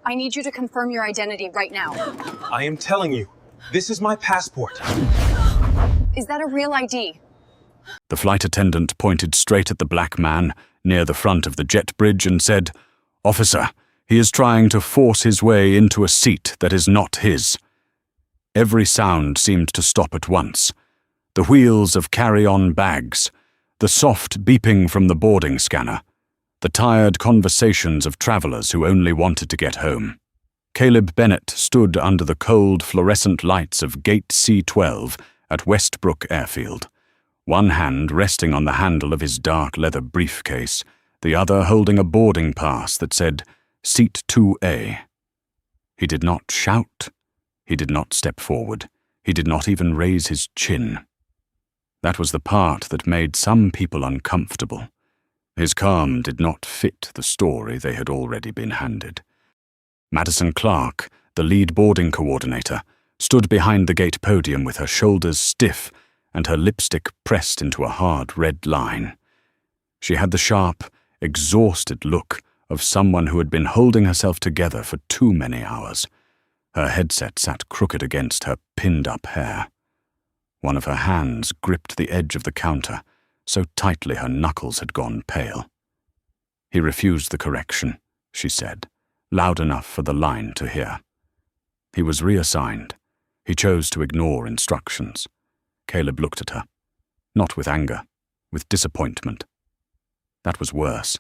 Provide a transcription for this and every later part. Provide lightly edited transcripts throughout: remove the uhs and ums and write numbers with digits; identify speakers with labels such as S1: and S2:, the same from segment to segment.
S1: I need you to confirm your identity right now.
S2: I am telling you, this is my passport.
S1: Is that a real ID?
S3: The flight attendant pointed straight at the black man near the front of the jet bridge and said, "Officer, he is trying to force his way into a seat that is not his." Every sound seemed to stop at once. The wheels of carry-on bags, the soft beeping from the boarding scanner, the tired conversations of travelers who only wanted to get home. Caleb Bennett stood under the cold fluorescent lights of Gate C-12 at Westbrook Airfield, one hand resting on the handle of his dark leather briefcase, the other holding a boarding pass that said, Seat 2A. He did not shout. He did not step forward. He did not even raise his chin. That was the part that made some people uncomfortable. His calm did not fit the story they had already been handed. Madison Clark, the lead boarding coordinator, stood behind the gate podium with her shoulders stiff and her lipstick pressed into a hard red line. She had the sharp, exhausted look of someone who had been holding herself together for too many hours. Her headset sat crooked against her pinned-up hair. One of her hands gripped the edge of the counter, so tightly her knuckles had gone pale. "He refused the correction," she said, loud enough for the line to hear. He was reassigned. He chose to ignore instructions. Caleb looked at her, not with anger, with disappointment. That was worse.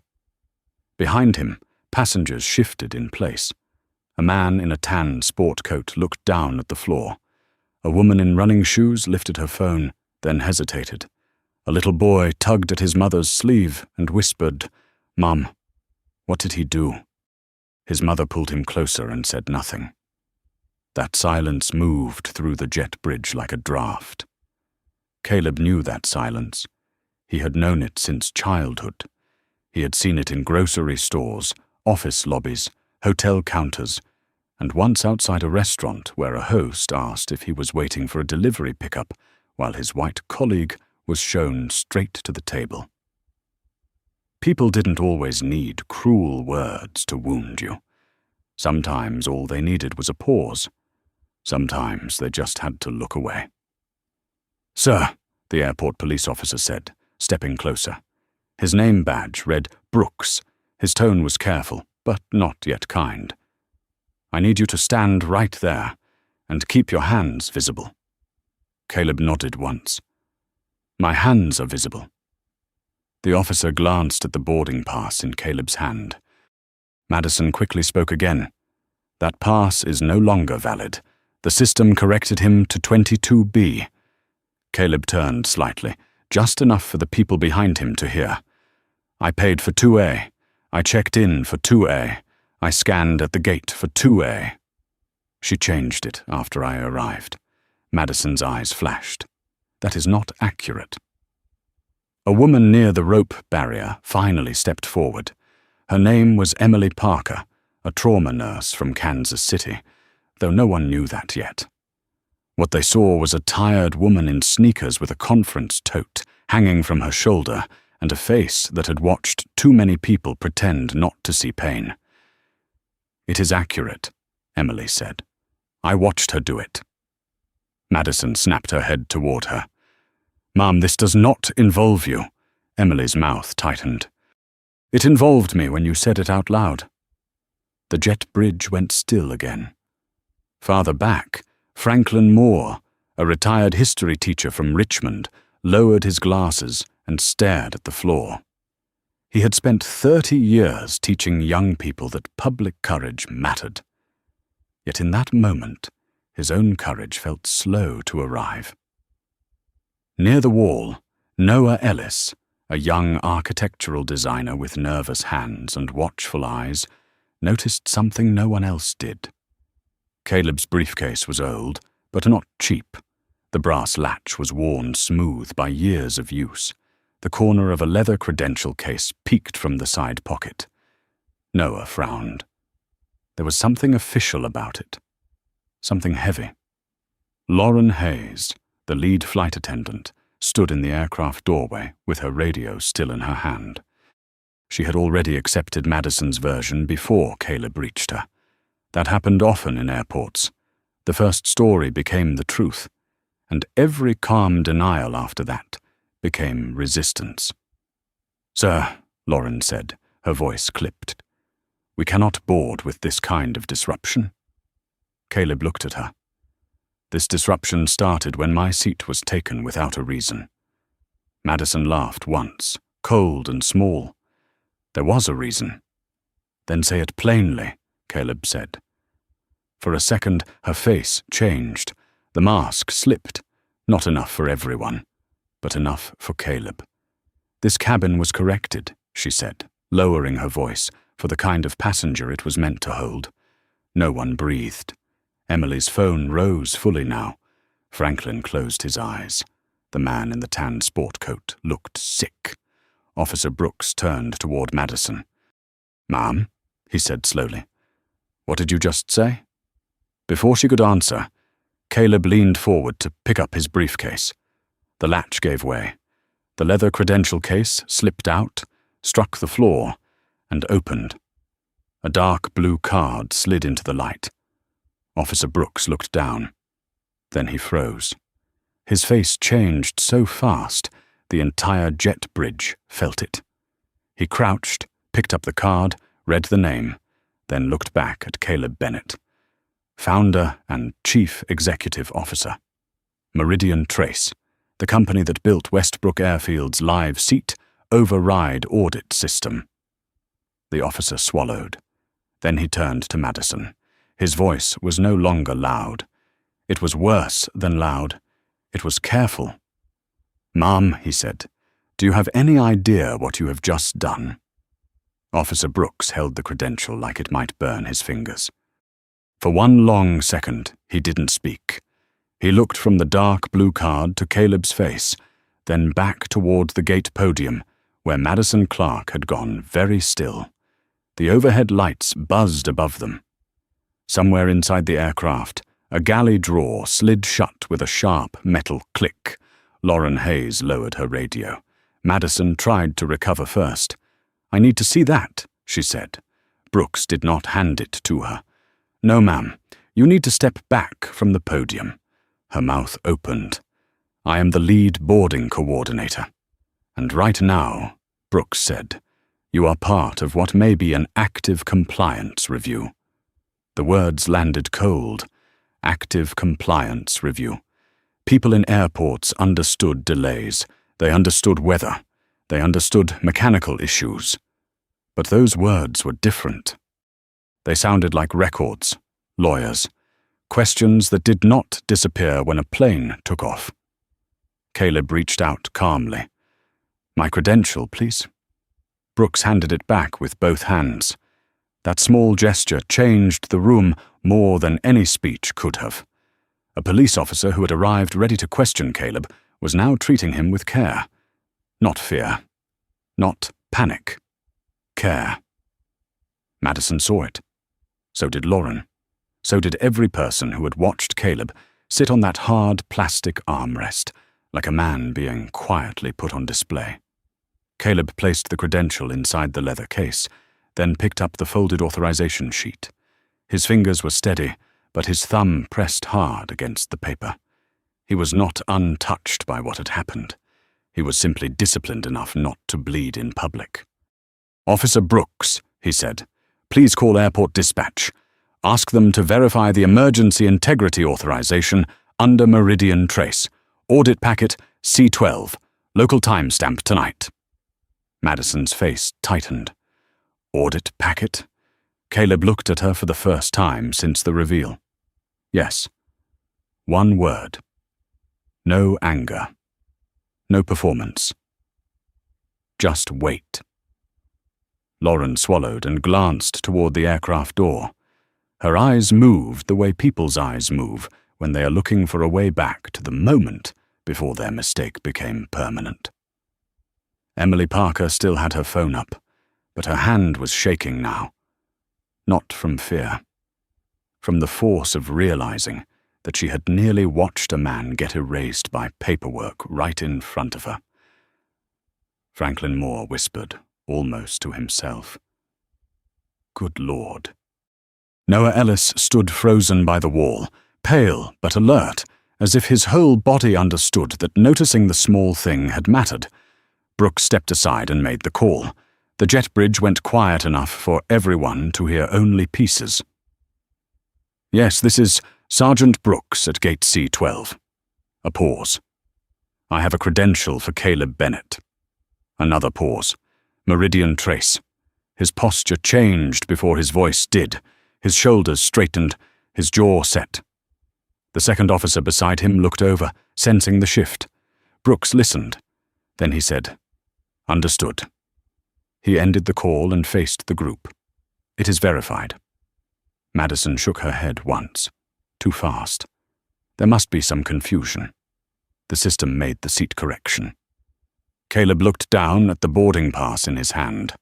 S3: Behind him, passengers shifted in place. A man in a tan sport coat looked down at the floor. A woman in running shoes lifted her phone, then hesitated. A little boy tugged at his mother's sleeve and whispered, "Mom, what did he do?" His mother pulled him closer and said nothing. That silence moved through the jet bridge like a draft. Caleb knew that silence. He had known it since childhood. He had seen it in grocery stores, office lobbies, hotel counters, and once outside a restaurant where a host asked if he was waiting for a delivery pickup while his white colleague was shown straight to the table. People didn't always need cruel words to wound you. Sometimes all they needed was a pause. Sometimes they just had to look away. "Sir," the airport police officer said, stepping closer. His name badge read Brooks. His tone was careful, but not yet kind. "I need you to stand right there and keep your hands visible." Caleb nodded once. "My hands are visible." The officer glanced at the boarding pass in Caleb's hand. Madison quickly spoke again. "That pass is no longer valid. The system corrected him to 22B. Caleb turned slightly, just enough for the people behind him to hear. "I paid for 2A. I checked in for 2A. I scanned at the gate for 2A. She changed it after I arrived." Madison's eyes flashed. "That is not accurate." A woman near the rope barrier finally stepped forward. Her name was Emily Parker, a trauma nurse from Kansas City, though no one knew that yet. What they saw was a tired woman in sneakers with a conference tote hanging from her shoulder and a face that had watched too many people pretend not to see pain. "It is accurate," Emily said. "I watched her do it." Madison snapped her head toward her. "Mom, this does not involve you." Emily's mouth tightened. "It involved me when you said it out loud." The jet bridge went still again. Farther back, Franklin Moore, a retired history teacher from Richmond, lowered his glasses and stared at the floor. He had spent 30 years teaching young people that public courage mattered. Yet in that moment, his own courage felt slow to arrive. Near the wall, Noah Ellis, a young architectural designer with nervous hands and watchful eyes, noticed something no one else did. Caleb's briefcase was old, but not cheap. The brass latch was worn smooth by years of use. The corner of a leather credential case peeked from the side pocket. Noah frowned. There was something official about it. Something heavy. Lauren Hayes, the lead flight attendant, stood in the aircraft doorway with her radio still in her hand. She had already accepted Madison's version before Caleb reached her. That happened often in airports. The first story became the truth, and every calm denial after that became resistance. "Sir," Lauren said, her voice clipped, "we cannot board with this kind of disruption." Caleb looked at her. "This disruption started when my seat was taken without a reason." Madison laughed once, cold and small. "There was a reason." "Then say it plainly," Caleb said. For a second, her face changed. The mask slipped. Not enough for everyone, but enough for Caleb. "This cabin was corrected," she said, lowering her voice for the kind of passenger it was meant to hold. No one breathed. Emily's phone rose fully now. Franklin closed his eyes. The man in the tan sport coat looked sick. Officer Brooks turned toward Madison. "Ma'am," he said slowly. "What did you just say?" Before she could answer, Caleb leaned forward to pick up his briefcase. The latch gave way. The leather credential case slipped out, struck the floor, and opened. A dark blue card slid into the light. Officer Brooks looked down. Then he froze. His face changed so fast, the entire jet bridge felt it. He crouched, picked up the card, read the name, then looked back at Caleb Bennett. Founder and Chief Executive Officer. Meridian Trace, the company that built Westbrook Airfield's live seat override audit system. The officer swallowed. Then he turned to Madison. His voice was no longer loud. It was worse than loud. It was careful. "Ma'am," he said, "do you have any idea what you have just done?" Officer Brooks held the credential like it might burn his fingers. For one long second, he didn't speak. He looked from the dark blue card to Caleb's face, then back toward the gate podium, where Madison Clark had gone very still. The overhead lights buzzed above them. Somewhere inside the aircraft, a galley drawer slid shut with a sharp metal click. Lauren Hayes lowered her radio. Madison tried to recover first. "I need to see that," she said. Brooks did not hand it to her. "No, ma'am. You need to step back from the podium." Her mouth opened. "I am the lead boarding coordinator. And right now," Brooks said, "you are part of what may be an active compliance review." The words landed cold. Active compliance review. People in airports understood delays. They understood weather. They understood mechanical issues. But those words were different. They sounded like records, lawyers, questions that did not disappear when a plane took off. Caleb reached out calmly. "My credential, please." Brooks handed it back with both hands. That small gesture changed the room more than any speech could have. A police officer who had arrived ready to question Caleb was now treating him with care. Not fear. Not panic. Care. Madison saw it. So did Lauren. So did every person who had watched Caleb sit on that hard plastic armrest, like a man being quietly put on display. Caleb placed the credential inside the leather case, then picked up the folded authorization sheet. His fingers were steady, but his thumb pressed hard against the paper. He was not untouched by what had happened. He was simply disciplined enough not to bleed in public. "Officer Brooks," he said, "please call airport dispatch. Ask them to verify the emergency integrity authorization under Meridian Trace. Audit packet C12. Local timestamp tonight." Madison's face tightened. Audit packet? Caleb looked at her for the first time since the reveal. Yes. One word. No anger. No performance. Just wait. Lauren swallowed and glanced toward the aircraft door. Her eyes moved the way people's eyes move when they are looking for a way back to the moment before their mistake became permanent. Emily Parker still had her phone up, but her hand was shaking now. Not from fear. From the force of realizing that she had nearly watched a man get erased by paperwork right in front of her. Franklin Moore whispered, almost to himself, "Good Lord." Noah Ellis stood frozen by the wall, pale but alert, as if his whole body understood that noticing the small thing had mattered. Brooks stepped aside and made the call. The jet bridge went quiet enough for everyone to hear only pieces. "Yes, this is Sergeant Brooks at Gate C-12. A pause. "I have a credential for Caleb Bennett." Another pause. Meridian trace. His posture changed before his voice did. His shoulders straightened, his jaw set. The second officer beside him looked over, sensing the shift. Brooks listened. Then he said, "Understood." He ended the call and faced the group. "It is verified." Madison shook her head once. Too fast. There must be some confusion. The system made the seat correction. Caleb looked down at the boarding pass in his hand.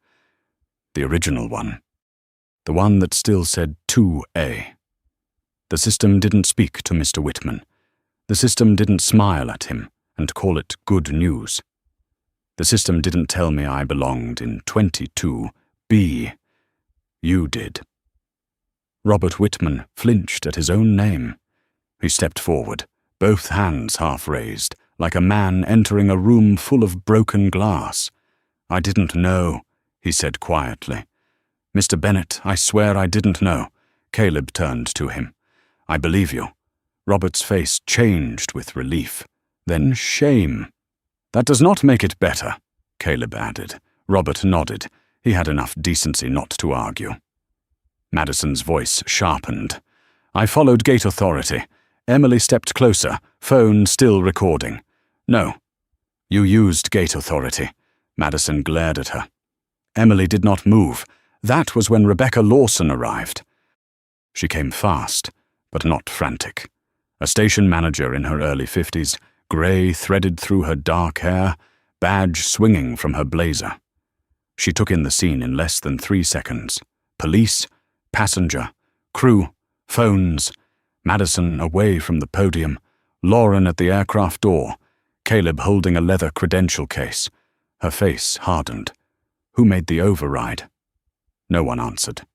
S3: The original one. The one that still said 2A. The system didn't speak to Mr. Whitman. The system didn't smile at him and call it good news. The system didn't tell me I belonged in 22B. You did. Robert Whitman flinched at his own name. He stepped forward, both hands half raised, like a man entering a room full of broken glass. "I didn't know," he said quietly. "Mr. Bennett, I swear I didn't know." Caleb turned to him. "I believe you." Robert's face changed with relief, then shame. "That does not make it better," Caleb added. Robert nodded. He had enough decency not to argue. Madison's voice sharpened. "I followed gate authority." Emily stepped closer, phone still recording. "No." "You used gate authority." Madison glared at her. Emily did not move. That was when Rebecca Lawson arrived. She came fast, but not frantic. A station manager in her early 50s, grey threaded through her dark hair, badge swinging from her blazer. She took in the scene in less than 3 seconds. Police, passenger, crew, phones, Madison away from the podium, Lauren at the aircraft door, Caleb holding a leather credential case. Her face hardened. Who made the override? No one answered.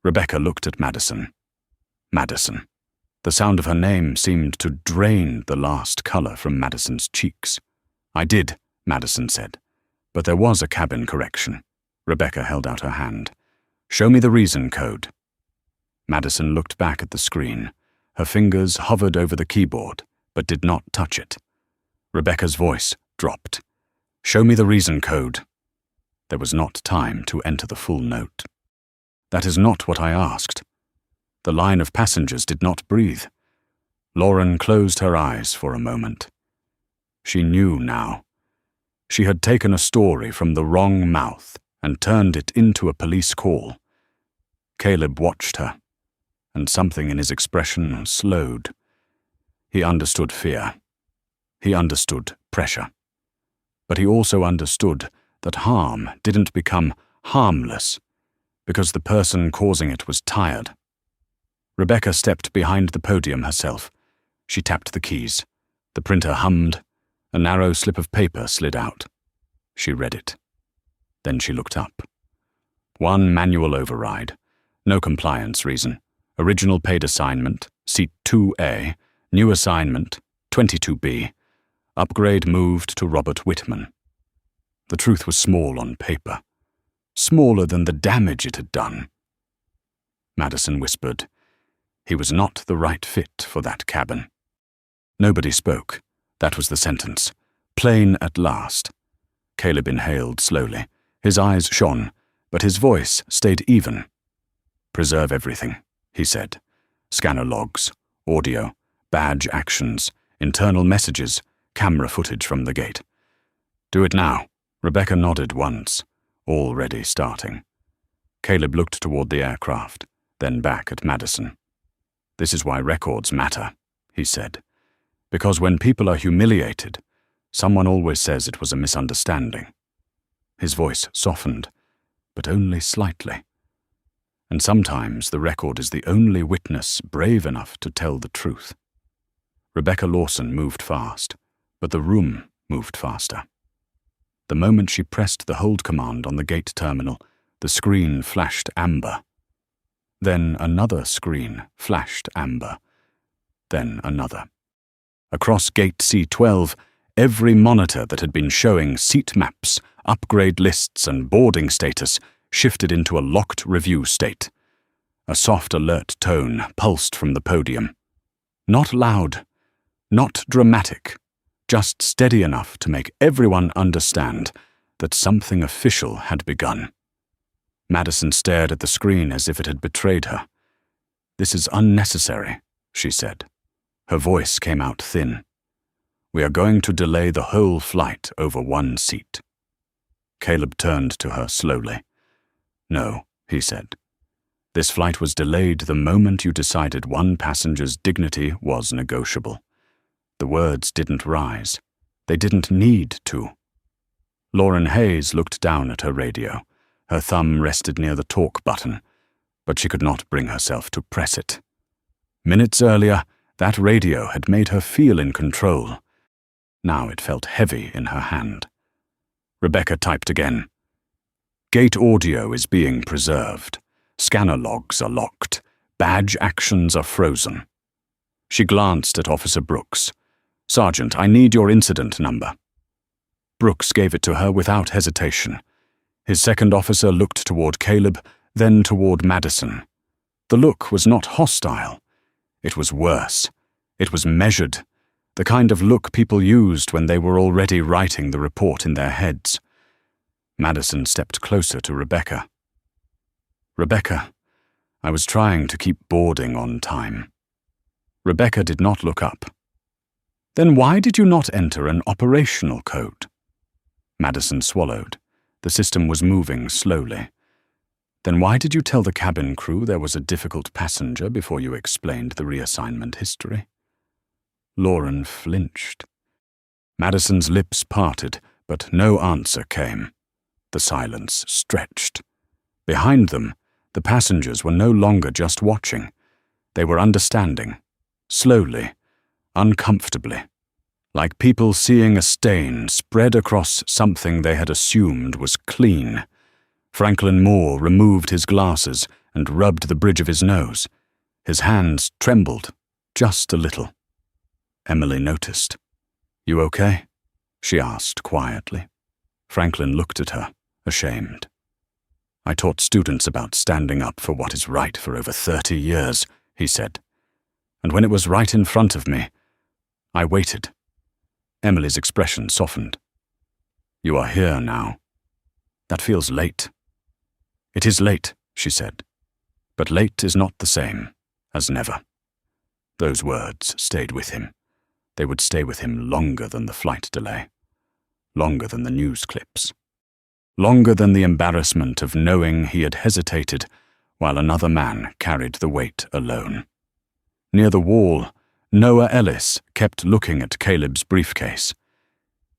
S3: Rebecca looked at Madison. Madison. The sound of her name seemed to drain the last color from Madison's cheeks. "I did," Madison said. "But there was a cabin correction." Rebecca held out her hand. "Show me the reason code." Madison looked back at the screen. Her fingers hovered over the keyboard, but did not touch it. Rebecca's voice dropped. "Show me the reason code." There was not time to enter the full note. "That is not what I asked." The line of passengers did not breathe. Lauren closed her eyes for a moment. She knew now. She had taken a story from the wrong mouth and turned it into a police call. Caleb watched her, and something in his expression slowed. He understood fear. He understood pressure. But he also understood that harm didn't become harmless because the person causing it was tired. Rebecca stepped behind the podium herself. She tapped the keys. The printer hummed. A narrow slip of paper slid out. She read it. Then she looked up. One manual override. No compliance reason. Original paid assignment, seat 2A. New assignment, 22B. Upgrade moved to Robert Whitman. The truth was small on paper. Smaller than the damage it had done. Madison whispered. He was not the right fit for that cabin. Nobody spoke. That was the sentence. Plain at last. Caleb inhaled slowly. His eyes shone, but his voice stayed even. "Preserve everything," he said. "Scanner logs, audio, badge actions, internal messages, camera footage from the gate. Do it now." Rebecca nodded once, already starting. Caleb looked toward the aircraft, then back at Madison. "This is why records matter," he said. "Because when people are humiliated, someone always says it was a misunderstanding." His voice softened, but only slightly. And sometimes the record is the only witness brave enough to tell the truth. Rebecca Lawson moved fast, but the room moved faster. The moment she pressed the hold command on the gate terminal, the screen flashed amber. Then another screen flashed amber. Then another. Across Gate C12, every monitor that had been showing seat maps, upgrade lists, and boarding status shifted into a locked review state. A soft alert tone pulsed from the podium. Not loud, not dramatic, just steady enough to make everyone understand that something official had begun. Madison stared at the screen as if it had betrayed her. "This is unnecessary," she said. Her voice came out thin. "We are going to delay the whole flight over one seat." Caleb turned to her slowly. "No," he said. "This flight was delayed the moment you decided one passenger's dignity was negotiable." The words didn't rise. They didn't need to. Lauren Hayes looked down at her radio. Her thumb rested near the talk button, but she could not bring herself to press it. Minutes earlier, that radio had made her feel in control. Now it felt heavy in her hand. Rebecca typed again. "Gate audio is being preserved. Scanner logs are locked. Badge actions are frozen." She glanced at Officer Brooks. "Sergeant, I need your incident number." Brooks gave it to her without hesitation. His second officer looked toward Caleb, then toward Madison. The look was not hostile. It was worse. It was measured, the kind of look people used when they were already writing the report in their heads. Madison stepped closer to Rebecca. "Rebecca, I was trying to keep boarding on time." Rebecca did not look up. "Then why did you not enter an operational code?" Madison swallowed. The system was moving slowly. "Then why did you tell the cabin crew there was a difficult passenger before you explained the reassignment history?" Lauren flinched. Madison's lips parted, but no answer came. The silence stretched. Behind them, the passengers were no longer just watching. They were understanding, slowly, uncomfortably, like people seeing a stain spread across something they had assumed was clean. Franklin Moore removed his glasses and rubbed the bridge of his nose. His hands trembled, just a little. Emily noticed. "You okay?" she asked quietly. Franklin looked at her, ashamed. "I taught students about standing up for what is right for over 30 years, he said. "And when it was right in front of me, I waited." Emily's expression softened. "You are here now. That feels late." "It is late," she said. "But late is not the same as never." Those words stayed with him. They would stay with him longer than the flight delay. Longer than the news clips. Longer than the embarrassment of knowing he had hesitated while another man carried the weight alone. Near the wall, Noah Ellis kept looking at Caleb's briefcase.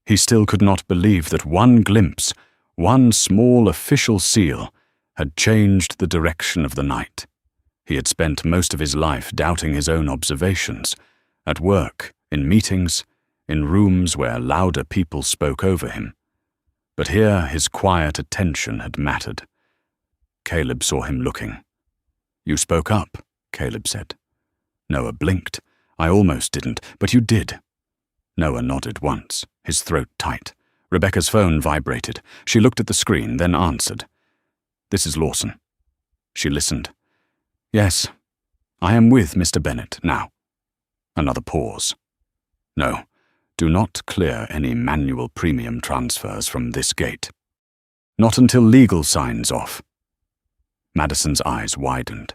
S3: He still could not believe that one glimpse, one small official seal, had changed the direction of the night. He had spent most of his life doubting his own observations, at work, in meetings, in rooms where louder people spoke over him. But here his quiet attention had mattered. Caleb saw him looking. "You spoke up," Caleb said. Noah blinked. "I almost didn't, but you did." Noah nodded once, his throat tight. Rebecca's phone vibrated. She looked at the screen, then answered. "This is Lawson." She listened. "Yes, I am with Mr. Bennett now." Another pause. "No, do not clear any manual premium transfers from this gate. Not until legal signs off." Madison's eyes widened.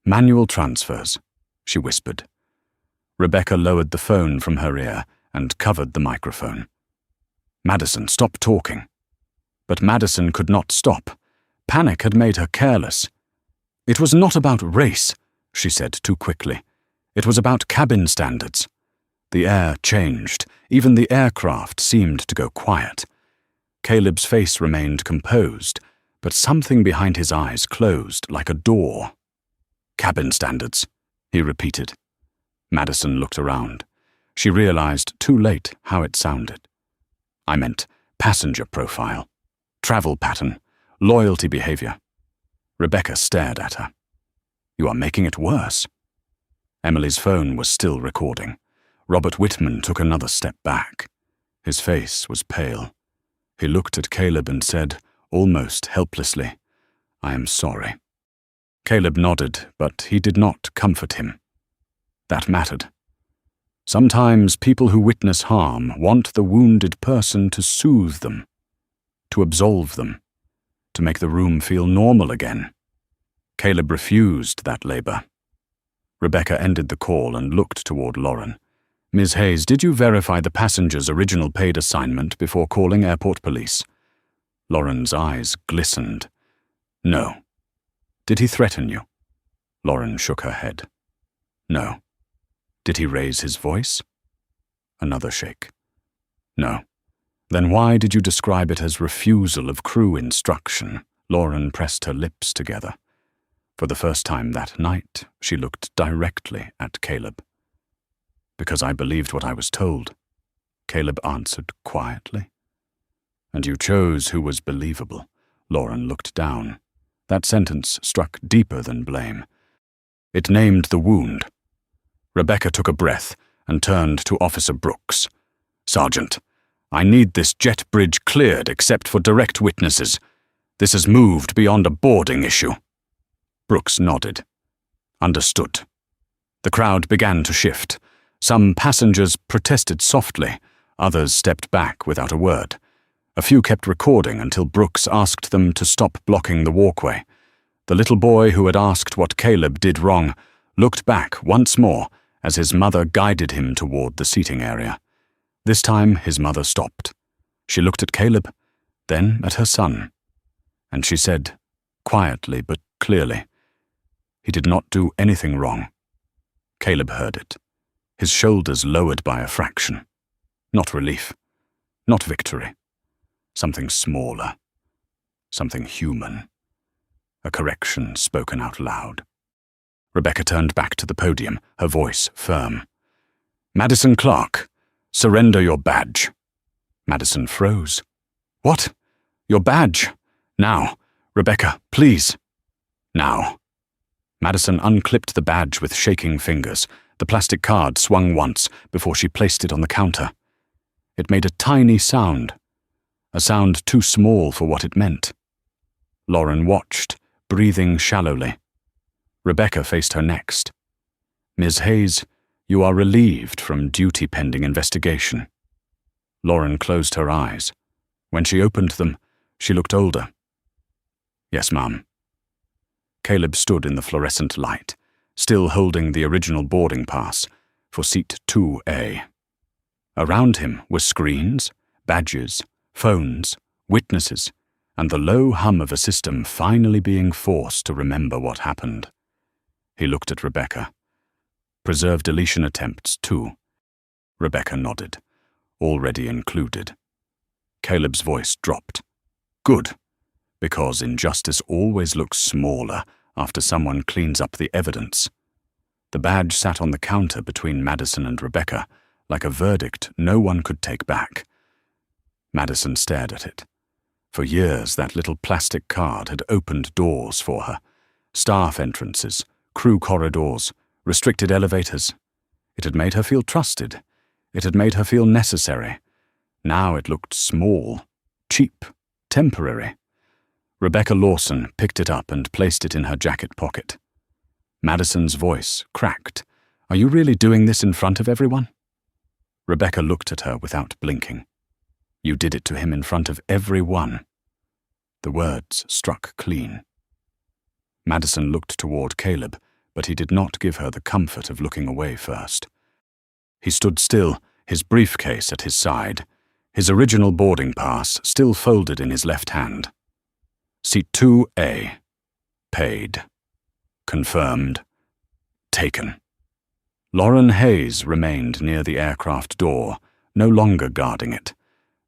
S3: "Manual transfers," she whispered. Rebecca lowered the phone from her ear and covered the microphone. "Madison, stop talking." But Madison could not stop. Panic had made her careless. "It was not about race," she said too quickly. "It was about cabin standards." The air changed. Even the aircraft seemed to go quiet. Caleb's face remained composed, but something behind his eyes closed like a door. "Cabin standards," he repeated. Madison looked around. She realized too late how it sounded. "I meant passenger profile, travel pattern, loyalty behavior." Rebecca stared at her. You are making it worse. Emily's phone was still recording. Robert Whitman took another step back. His face was pale. He looked at Caleb and said, almost helplessly, "I am sorry." Caleb nodded, but he did not comfort him. That mattered. Sometimes people who witness harm want the wounded person to soothe them, to absolve them, to make the room feel normal again. Caleb refused that labor. Rebecca ended the call and looked toward Lauren. "Ms. Hayes, did you verify the passenger's original paid assignment before calling airport police?" Lauren's eyes glistened. "No." "Did he threaten you?" Lauren shook her head. "No." "Did he raise his voice?" Another shake. "No." "Then why did you describe it as refusal of crew instruction?" Lauren pressed her lips together. For the first time that night, she looked directly at Caleb. "Because I believed what I was told," Caleb answered quietly. "And you chose who was believable." Lauren looked down. That sentence struck deeper than blame. It named the wound. Rebecca took a breath and turned to Officer Brooks. "Sergeant, I need this jet bridge cleared except for direct witnesses. This has moved beyond a boarding issue." Brooks nodded. "Understood." The crowd began to shift. Some passengers protested softly, others stepped back without a word. A few kept recording until Brooks asked them to stop blocking the walkway. The little boy who had asked what Caleb did wrong looked back once more as his mother guided him toward the seating area. This time his mother stopped. She looked at Caleb, then at her son, and she said, quietly but clearly, "He did not do anything wrong." Caleb heard it. His shoulders lowered by a fraction. Not relief, not victory. Something smaller, something human. A correction spoken out loud. Rebecca turned back to the podium, her voice firm. "Madison Clark, surrender your badge." Madison froze. "What? Your badge? Now. Rebecca, please. Now." Madison unclipped the badge with shaking fingers. The plastic card swung once before she placed it on the counter. It made a tiny sound, a sound too small for what it meant. Lauren watched, breathing shallowly. Rebecca faced her next. "Ms. Hayes, you are relieved from duty pending investigation." Lauren closed her eyes. When she opened them, she looked older. "Yes, ma'am." Caleb stood in the fluorescent light, still holding the original boarding pass for seat 2A. Around him were screens, badges, phones, witnesses, and the low hum of a system finally being forced to remember what happened. He looked at Rebecca. "Preserve deletion attempts, too." Rebecca nodded. "Already included." Caleb's voice dropped. "Good, because injustice always looks smaller after someone cleans up the evidence." The badge sat on the counter between Madison and Rebecca, like a verdict no one could take back. Madison stared at it. For years, that little plastic card had opened doors for her. Staff entrances, crew corridors, restricted elevators. It had made her feel trusted. It had made her feel necessary. Now it looked small, cheap, temporary. Rebecca Lawson picked it up and placed it in her jacket pocket. Madison's voice cracked. "Are you really doing this in front of everyone?" Rebecca looked at her without blinking. "You did it to him in front of everyone." The words struck clean. Madison looked toward Caleb, but he did not give her the comfort of looking away first. He stood still, his briefcase at his side, his original boarding pass still folded in his left hand. Seat 2A. Paid. Confirmed. Taken. Lauren Hayes remained near the aircraft door, no longer guarding it.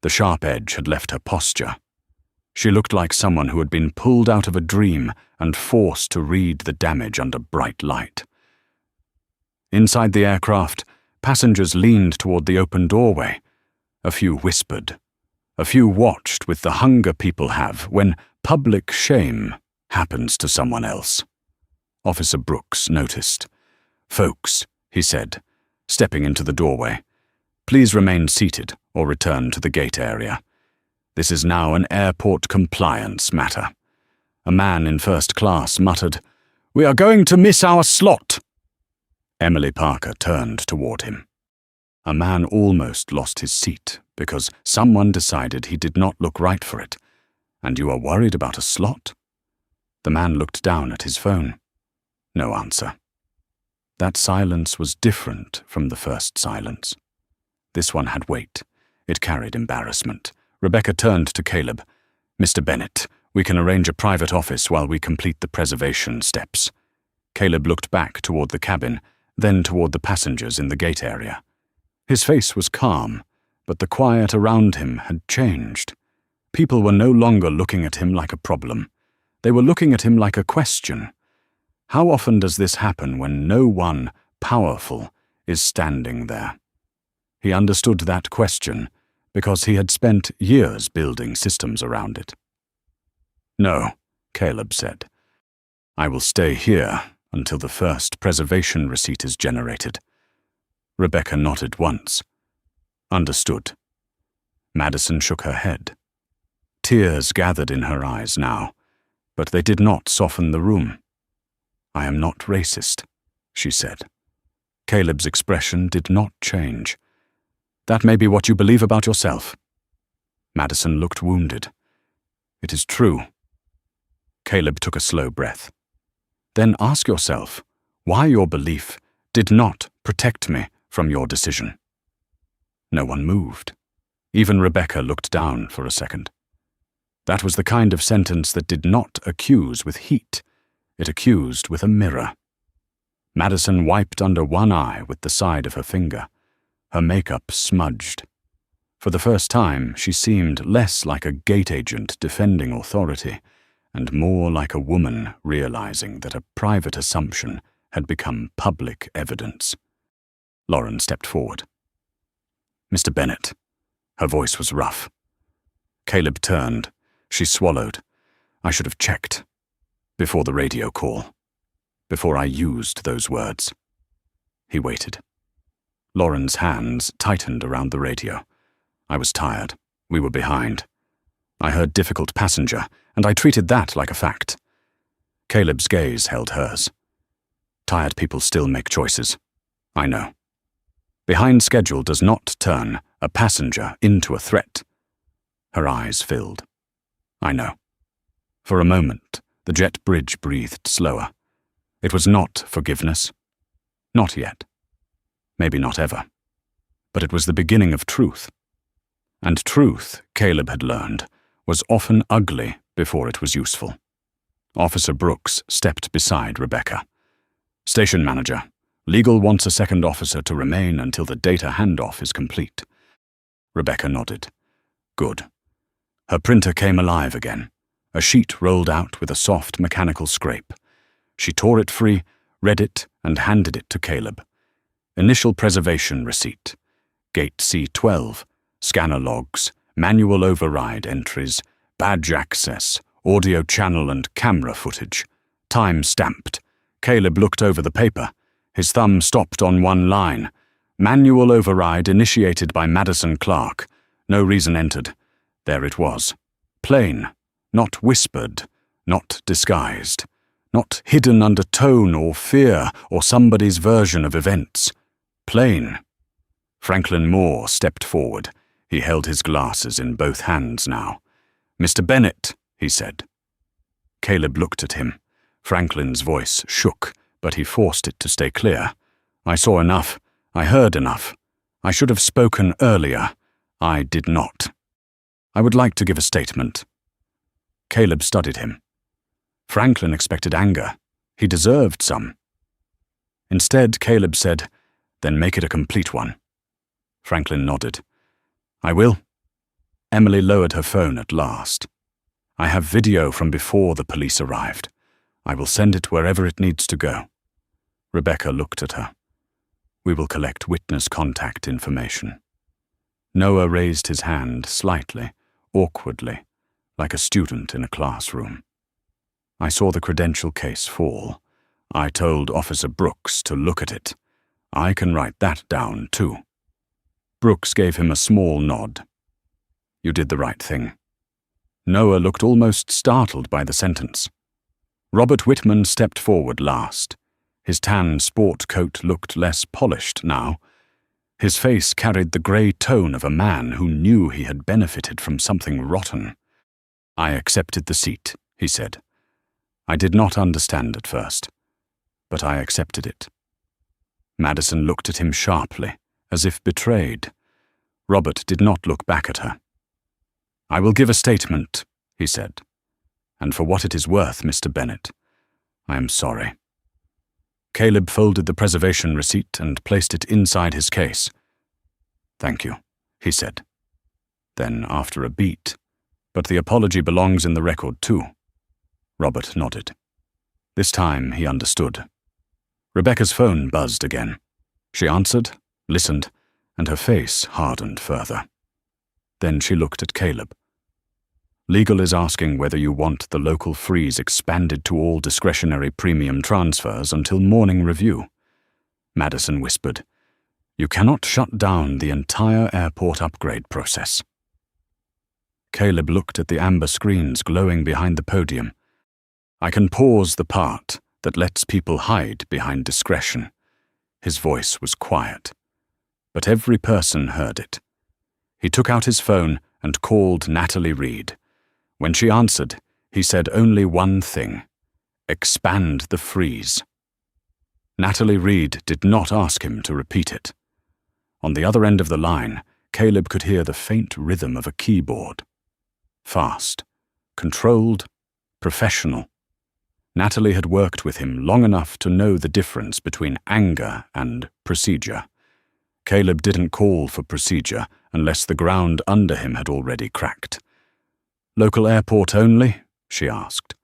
S3: The sharp edge had left her posture. She looked like someone who had been pulled out of a dream and forced to read the damage under bright light. Inside the aircraft, passengers leaned toward the open doorway. A few whispered. A few watched with the hunger people have when public shame happens to someone else. Officer Brooks noticed. "Folks," he said, stepping into the doorway, "please remain seated or return to the gate area. This is now an airport compliance matter." A man in first class muttered, "We are going to miss our slot." Emily Parker turned toward him. A man almost lost his seat because someone decided he did not look right for it. "And you are worried about a slot?" The man looked down at his phone. No answer. That silence was different from the first silence. This one had weight. It carried embarrassment. Rebecca turned to Caleb. "Mr. Bennett, we can arrange a private office while we complete the preservation steps." Caleb looked back toward the cabin, then toward the passengers in the gate area. His face was calm, but the quiet around him had changed. People were no longer looking at him like a problem. They were looking at him like a question. How often does this happen when no one powerful is standing there? He understood that question because he had spent years building systems around it. "No," Caleb said. "I will stay here until the first preservation receipt is generated." Rebecca nodded once. "Understood." Madison shook her head. Tears gathered in her eyes now, but they did not soften the room. "I am not racist," she said. Caleb's expression did not change. "That may be what you believe about yourself." Madison looked wounded. "It is true." Caleb took a slow breath. "Then ask yourself why your belief did not protect me from your decision." No one moved. Even Rebecca looked down for a second. That was the kind of sentence that did not accuse with heat. It accused with a mirror. Madison wiped under one eye with the side of her finger. Her makeup smudged. For the first time, she seemed less like a gate agent defending authority, and more like a woman realizing that a private assumption had become public evidence. Lauren stepped forward. "Mr. Bennett." Her voice was rough. Caleb turned. She swallowed. "I should have checked. Before the radio call. Before I used those words." He waited. Lauren's hands tightened around the radio. "I was tired. We were behind. I heard difficult passenger, and I treated that like a fact." Caleb's gaze held hers. "Tired people still make choices. I know. Behind schedule does not turn a passenger into a threat." Her eyes filled. "I know." For a moment, the jet bridge breathed slower. It was not forgiveness. Not yet. Maybe not ever. But it was the beginning of truth. And truth, Caleb had learned, was often ugly before it was useful. Officer Brooks stepped beside Rebecca. "Station manager, legal wants a second officer to remain until the data handoff is complete." Rebecca nodded. "Good." Her printer came alive again. A sheet rolled out with a soft mechanical scrape. She tore it free, read it, and handed it to Caleb. Initial preservation receipt. Gate C12, scanner logs, manual override entries, badge access, audio channel and camera footage. Time stamped. Caleb looked over the paper. His thumb stopped on one line. Manual override initiated by Madison Clark. No reason entered. There it was. Plain. Not whispered. Not disguised. Not hidden under tone or fear or somebody's version of events. Plain. Franklin Moore stepped forward. He held his glasses in both hands now. "Mr. Bennett," he said. Caleb looked at him. Franklin's voice shook, but he forced it to stay clear. "I saw enough. I heard enough. I should have spoken earlier. I did not. I would like to give a statement." Caleb studied him. Franklin expected anger. He deserved some. Instead, Caleb said, "Then make it a complete one." Franklin nodded. "I will." Emily lowered her phone at last. "I have video from before the police arrived. I will send it wherever it needs to go." Rebecca looked at her. "We will collect witness contact information." Noah raised his hand slightly, awkwardly, like a student in a classroom. I saw the credential case fall. I told Officer Brooks to look at it. I can write that down, too. Brooks gave him a small nod. You did the right thing. Noah looked almost startled by the sentence. Robert Whitman stepped forward last. His tan sport coat looked less polished now. His face carried the grey tone of a man who knew he had benefited from something rotten. I accepted the seat, he said. I did not understand at first, but I accepted it. Madison looked at him sharply, as if betrayed. Robert did not look back at her. I will give a statement, he said. And for what it is worth, Mr. Bennett, I am sorry. Caleb folded the preservation receipt and placed it inside his case. Thank you, he said. Then, after a beat, but the apology belongs in the record too. Robert nodded. This time he understood. Rebecca's phone buzzed again. She answered, listened, and her face hardened further. Then she looked at Caleb. Legal is asking whether you want the local freeze expanded to all discretionary premium transfers until morning review. Madison whispered, You cannot shut down the entire airport upgrade process. Caleb looked at the amber screens glowing behind the podium. I can pause the part that lets people hide behind discretion. His voice was quiet, but every person heard it. He took out his phone and called Natalie Reed. When she answered, he said only one thing: expand the freeze. Natalie Reed did not ask him to repeat it. On the other end of the line, Caleb could hear the faint rhythm of a keyboard. Fast, controlled, professional. Natalie had worked with him long enough to know the difference between anger and procedure. Caleb didn't call for procedure unless the ground under him had already cracked. Local airport only? She asked.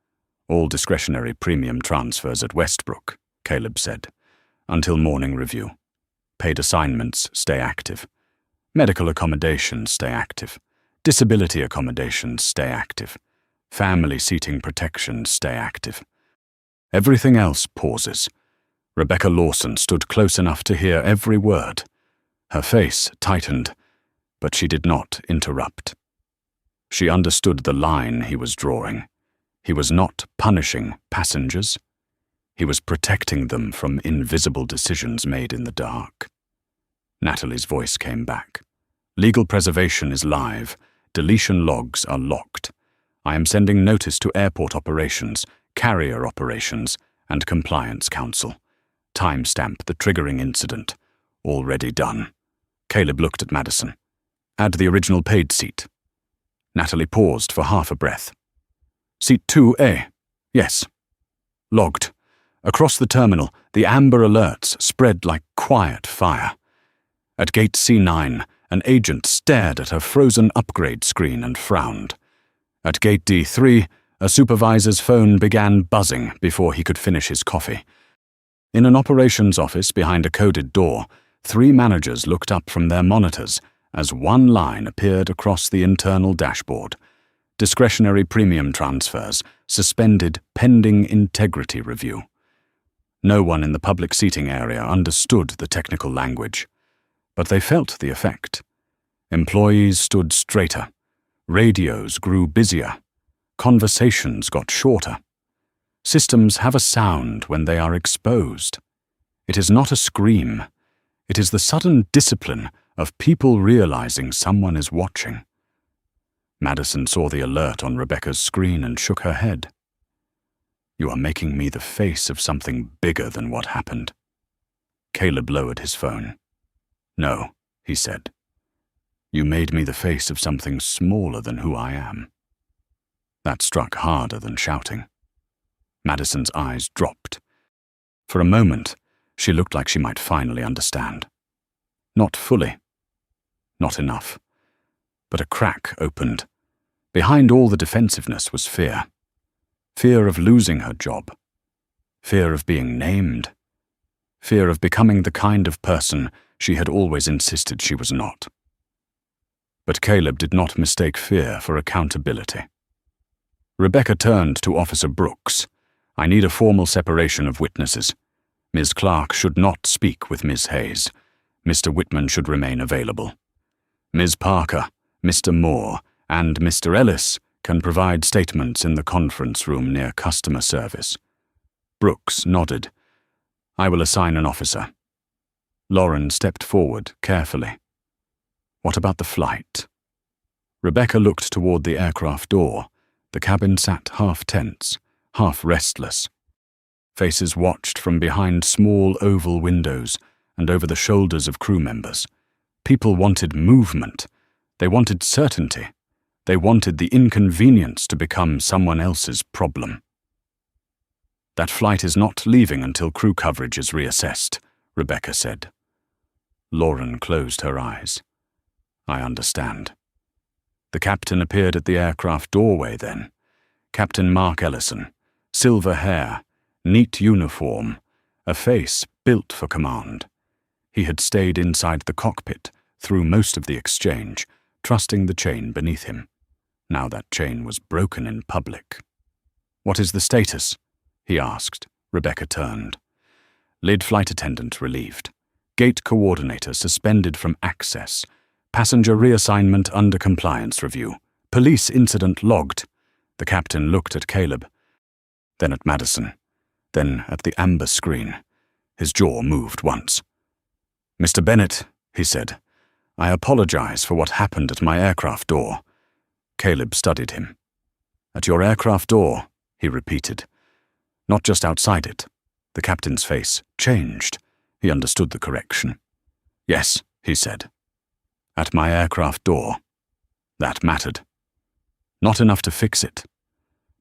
S3: All discretionary premium transfers at Westbrook, Caleb said, until morning review. Paid assignments stay active. Medical accommodations stay active. Disability accommodations stay active. Family seating protections stay active. Everything else pauses. Rebecca Lawson stood close enough to hear every word. Her face tightened, but she did not interrupt. She understood the line he was drawing. He was not punishing passengers. He was protecting them from invisible decisions made in the dark. Natalie's voice came back. Legal preservation is live. Deletion logs are locked. I am sending notice to airport operations, carrier operations, and compliance council. Timestamp the triggering incident. Already done. Caleb looked at Madison. Add the original paid seat. Natalie paused for half a breath. Seat 2A. Yes. Logged. Across the terminal, the amber alerts spread like quiet fire. At gate C9, an agent stared at a frozen upgrade screen and frowned. At gate D3, a supervisor's phone began buzzing before he could finish his coffee. In an operations office behind a coded door, 3 managers looked up from their monitors as one line appeared across the internal dashboard. Discretionary premium transfers, suspended pending integrity review. No one in the public seating area understood the technical language, but they felt the effect. Employees stood straighter. Radios grew busier. Conversations got shorter. Systems have a sound when they are exposed. It is not a scream. It is the sudden discipline of people realizing someone is watching. Madison saw the alert on Rebecca's screen and shook her head. You are making me the face of something bigger than what happened. Caleb lowered his phone. No, he said. You made me the face of something smaller than who I am. That struck harder than shouting. Madison's eyes dropped. For a moment, she looked like she might finally understand. Not fully. Not enough. But a crack opened. Behind all the defensiveness was fear. Fear of losing her job. Fear of being named. Fear of becoming the kind of person she had always insisted she was not. But Caleb did not mistake fear for accountability. Rebecca turned to Officer Brooks. I need a formal separation of witnesses. Ms. Clark should not speak with Ms. Hayes. Mr. Whitman should remain available. Ms. Parker, Mr. Moore, and Mr. Ellis can provide statements in the conference room near customer service. Brooks nodded. I will assign an officer. Lauren stepped forward carefully. What about the flight? Rebecca looked toward the aircraft door. The cabin sat half tense, half restless. Faces watched from behind small oval windows and over the shoulders of crew members. People wanted movement. They wanted certainty. They wanted the inconvenience to become someone else's problem. That flight is not leaving until crew coverage is reassessed, Rebecca said. Lauren closed her eyes. I understand. The captain appeared at the aircraft doorway then. Captain Mark Ellison, silver hair, neat uniform, a face built for command. He had stayed inside the cockpit through most of the exchange, trusting the chain beneath him. Now that chain was broken in public. What is the status? He asked. Rebecca turned. Lid flight attendant relieved. Gate coordinator suspended from access. Passenger reassignment under compliance review. Police incident logged. The captain looked at Caleb, then at Madison, then at the amber screen. His jaw moved once. Mr. Bennett, he said, I apologize for what happened at my aircraft door. Caleb studied him. At your aircraft door, he repeated. Not just outside it. The captain's face changed. He understood the correction. Yes, he said. At my aircraft door. That mattered. Not enough to fix it,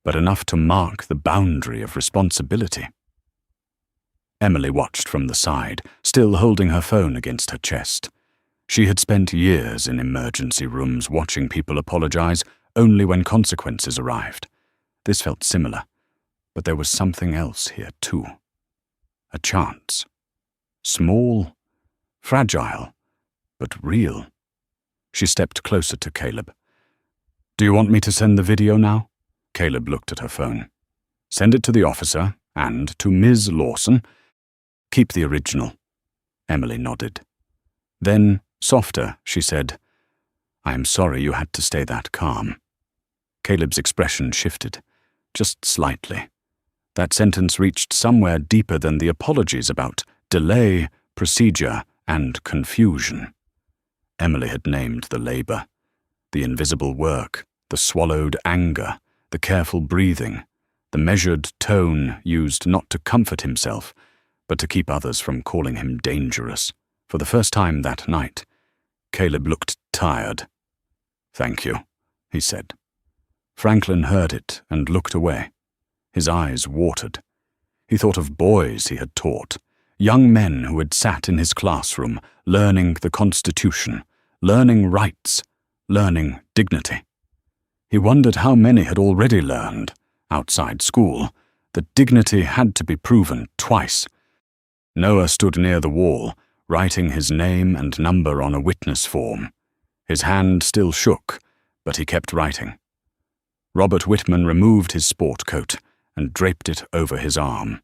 S3: but enough to mark the boundary of responsibility. Emily watched from the side, still holding her phone against her chest. She had spent years in emergency rooms watching people apologize only when consequences arrived. This felt similar, but there was something else here too. A chance. Small, fragile, but real. She stepped closer to Caleb. Do you want me to send the video now? Caleb looked at her phone. Send it to the officer and to Ms. Lawson. Keep the original. Emily nodded. Then, softer, she said, I am sorry you had to stay that calm. Caleb's expression shifted, just slightly. That sentence reached somewhere deeper than the apologies about delay, procedure, and confusion. Emily had named the labor, the invisible work, the swallowed anger, the careful breathing, the measured tone used not to comfort himself, but to keep others from calling him dangerous. For the first time that night, Caleb looked tired. Thank you, he said. Franklin heard it and looked away. His eyes watered. He thought of boys he had taught, young men who had sat in his classroom, learning the Constitution, learning rights, learning dignity. He wondered how many had already learned, outside school, that dignity had to be proven twice. Noah stood near the wall, writing his name and number on a witness form. His hand still shook, but he kept writing. Robert Whitman removed his sport coat and draped it over his arm.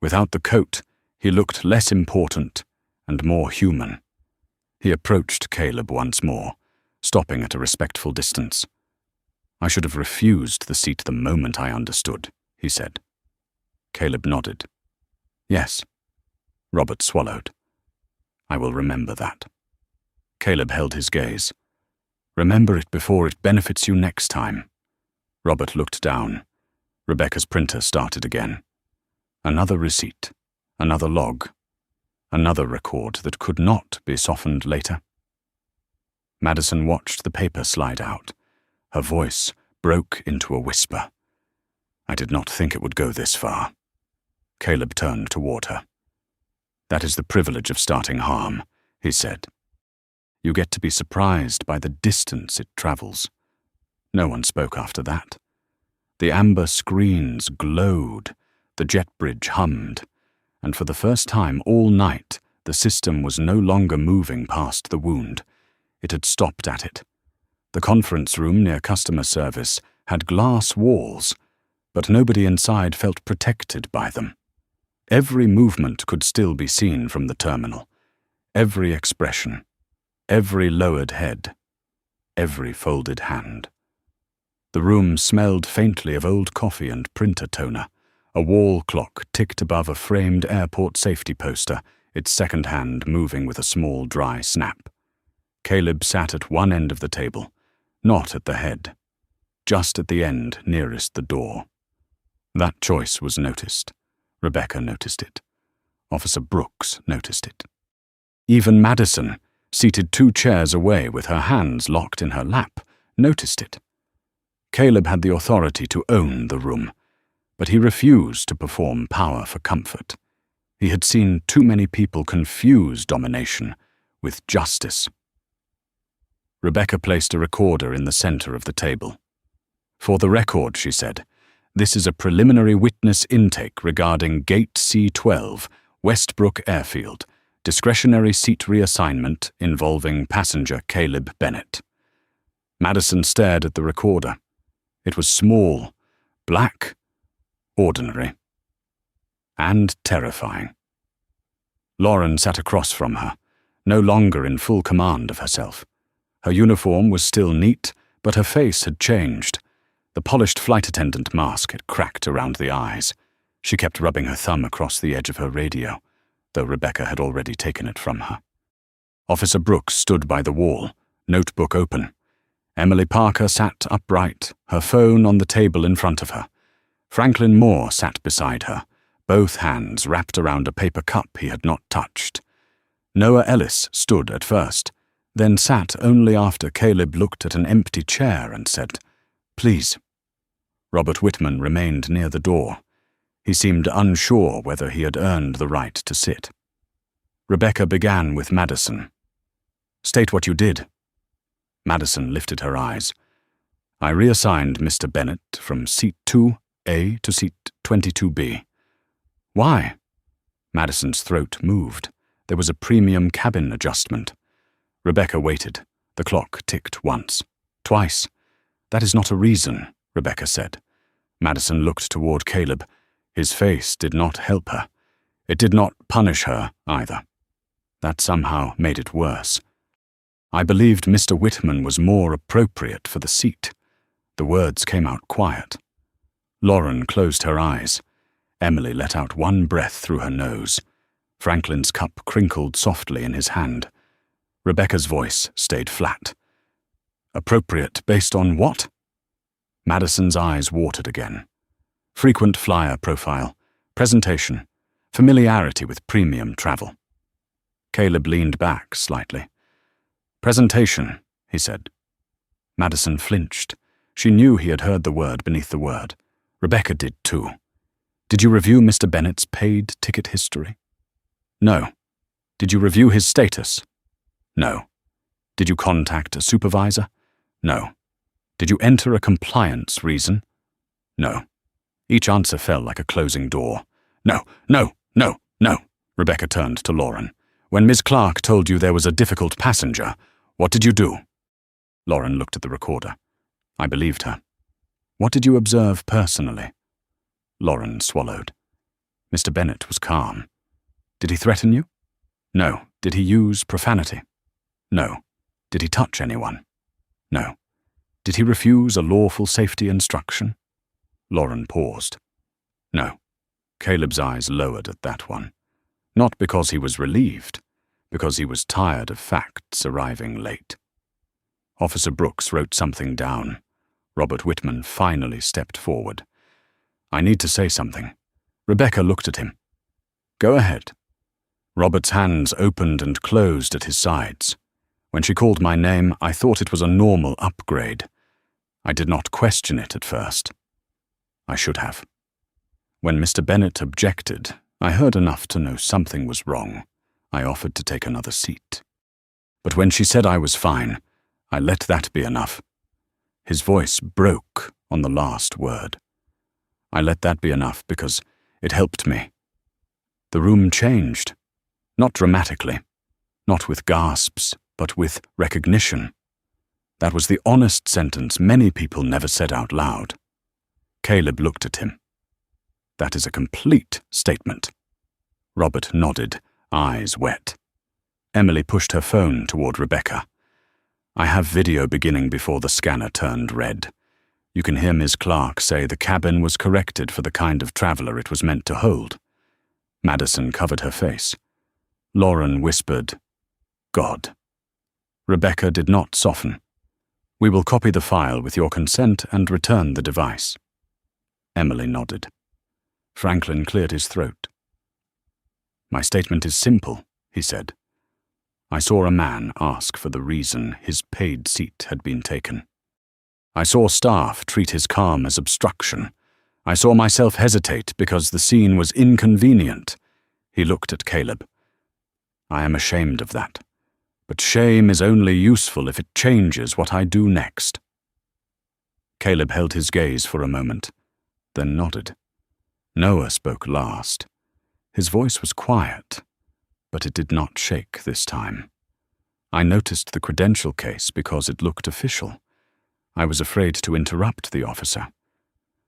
S3: Without the coat, he looked less important and more human. He approached Caleb once more, stopping at a respectful distance. I should have refused the seat the moment I understood, he said. Caleb nodded. Yes. Robert swallowed. I will remember that. Caleb held his gaze. Remember it before it benefits you next time. Robert looked down. Rebecca's printer started again. Another receipt, another log, another record that could not be softened later. Madison watched the paper slide out. Her voice broke into a whisper. I did not think it would go this far. Caleb turned toward her. That is the privilege of starting harm, he said. You get to be surprised by the distance it travels. No one spoke after that. The amber screens glowed, the jet bridge hummed, and for the first time all night the system was no longer moving past the wound. It had stopped at it. The conference room near customer service had glass walls, but nobody inside felt protected by them. Every movement could still be seen from the terminal. Every expression, every lowered head, every folded hand. The room smelled faintly of old coffee and printer toner. A wall clock ticked above a framed airport safety poster, its second hand moving with a small dry snap. Caleb sat at one end of the table, not at the head, just at the end nearest the door. That choice was noticed. Rebecca noticed it. Officer Brooks noticed it. Even Madison, seated 2 chairs away with her hands locked in her lap, noticed it. Caleb had the authority to own the room, but he refused to perform power for comfort. He had seen too many people confuse domination with justice. Rebecca placed a recorder in the center of the table. "For the record," she said, "this is a preliminary witness intake regarding Gate C-12, Westbrook Airfield, discretionary seat reassignment involving passenger Caleb Bennett." Madison stared at the recorder. It was small, black, ordinary, and terrifying. Lauren sat across from her, no longer in full command of herself. Her uniform was still neat, but her face had changed. The polished flight attendant mask had cracked around the eyes. She kept rubbing her thumb across the edge of her radio, though Rebecca had already taken it from her. Officer Brooks stood by the wall, notebook open. Emily Parker sat upright, her phone on the table in front of her. Franklin Moore sat beside her, both hands wrapped around a paper cup he had not touched. Noah Ellis stood at first, then sat only after Caleb looked at an empty chair and said, "Please." Robert Whitman remained near the door. He seemed unsure whether he had earned the right to sit. Rebecca began with Madison. "State what you did." Madison lifted her eyes. "I reassigned Mr. Bennett from seat 2A to seat 22B. "Why?" Madison's throat moved. There was a premium cabin adjustment. Rebecca waited. The clock ticked once, twice. "That is not a reason," Rebecca said. Madison looked toward Caleb. His face did not help her. It did not punish her either. That somehow made it worse. "I believed Mr. Whitman was more appropriate for the seat." The words came out quiet. Lauren closed her eyes. Emily let out one breath through her nose. Franklin's cup crinkled softly in his hand. Rebecca's voice stayed flat. "Appropriate based on what?" Madison's eyes watered again. "Frequent flyer profile, presentation, familiarity with premium travel." Caleb leaned back slightly. "Presentation," he said. Madison flinched. She knew he had heard the word beneath the word. Rebecca did too. "Did you review Mr. Bennett's paid ticket history?" "No." "Did you review his status?" "No." "Did you contact a supervisor?" "No." "Did you enter a compliance reason?" "No." Each answer fell like a closing door. "No, no, no, no." Rebecca turned to Lauren. "When Ms. Clark told you there was a difficult passenger, what did you do?" Lauren looked at the recorder. "I believed her." "What did you observe personally?" Lauren swallowed. Mr. Bennett was calm. "Did he threaten you?" "No." "Did he use profanity?" "No." "Did he touch anyone?" "No." "Did he refuse a lawful safety instruction?" Lauren paused. "No." Caleb's eyes lowered at that one. Not because he was relieved, because he was tired of facts arriving late. Officer Brooks wrote something down. Robert Whitman finally stepped forward. "I need to say something." Rebecca looked at him. "Go ahead." Robert's hands opened and closed at his sides. When she called my name, I thought it was a normal upgrade. I did not question it at first. I should have. When Mr. Bennett objected, I heard enough to know something was wrong. I offered to take another seat. But when she said I was fine, I let that be enough. His voice broke on the last word. I let that be enough because it helped me. The room changed. Not dramatically, not with gasps, but with recognition. That was the honest sentence many people never said out loud. Caleb looked at him. That is a complete statement. Robert nodded, eyes wet. Emily pushed her phone toward Rebecca. I have video beginning before the scanner turned red. You can hear Ms. Clark say the cabin was corrected for the kind of traveler it was meant to hold. Madison covered her face. Lauren whispered, God. Rebecca did not soften. We will copy the file with your consent and return the device. Emily nodded. Franklin cleared his throat. My statement is simple, he said. I saw a man ask for the reason his paid seat had been taken. I saw staff treat his calm as obstruction. I saw myself hesitate because the scene was inconvenient. He looked at Caleb. I am ashamed of that, but shame is only useful if it changes what I do next. Caleb held his gaze for a moment, then nodded. Noah spoke last. His voice was quiet, but it did not shake this time. I noticed the credential case because it looked official. I was afraid to interrupt the officer.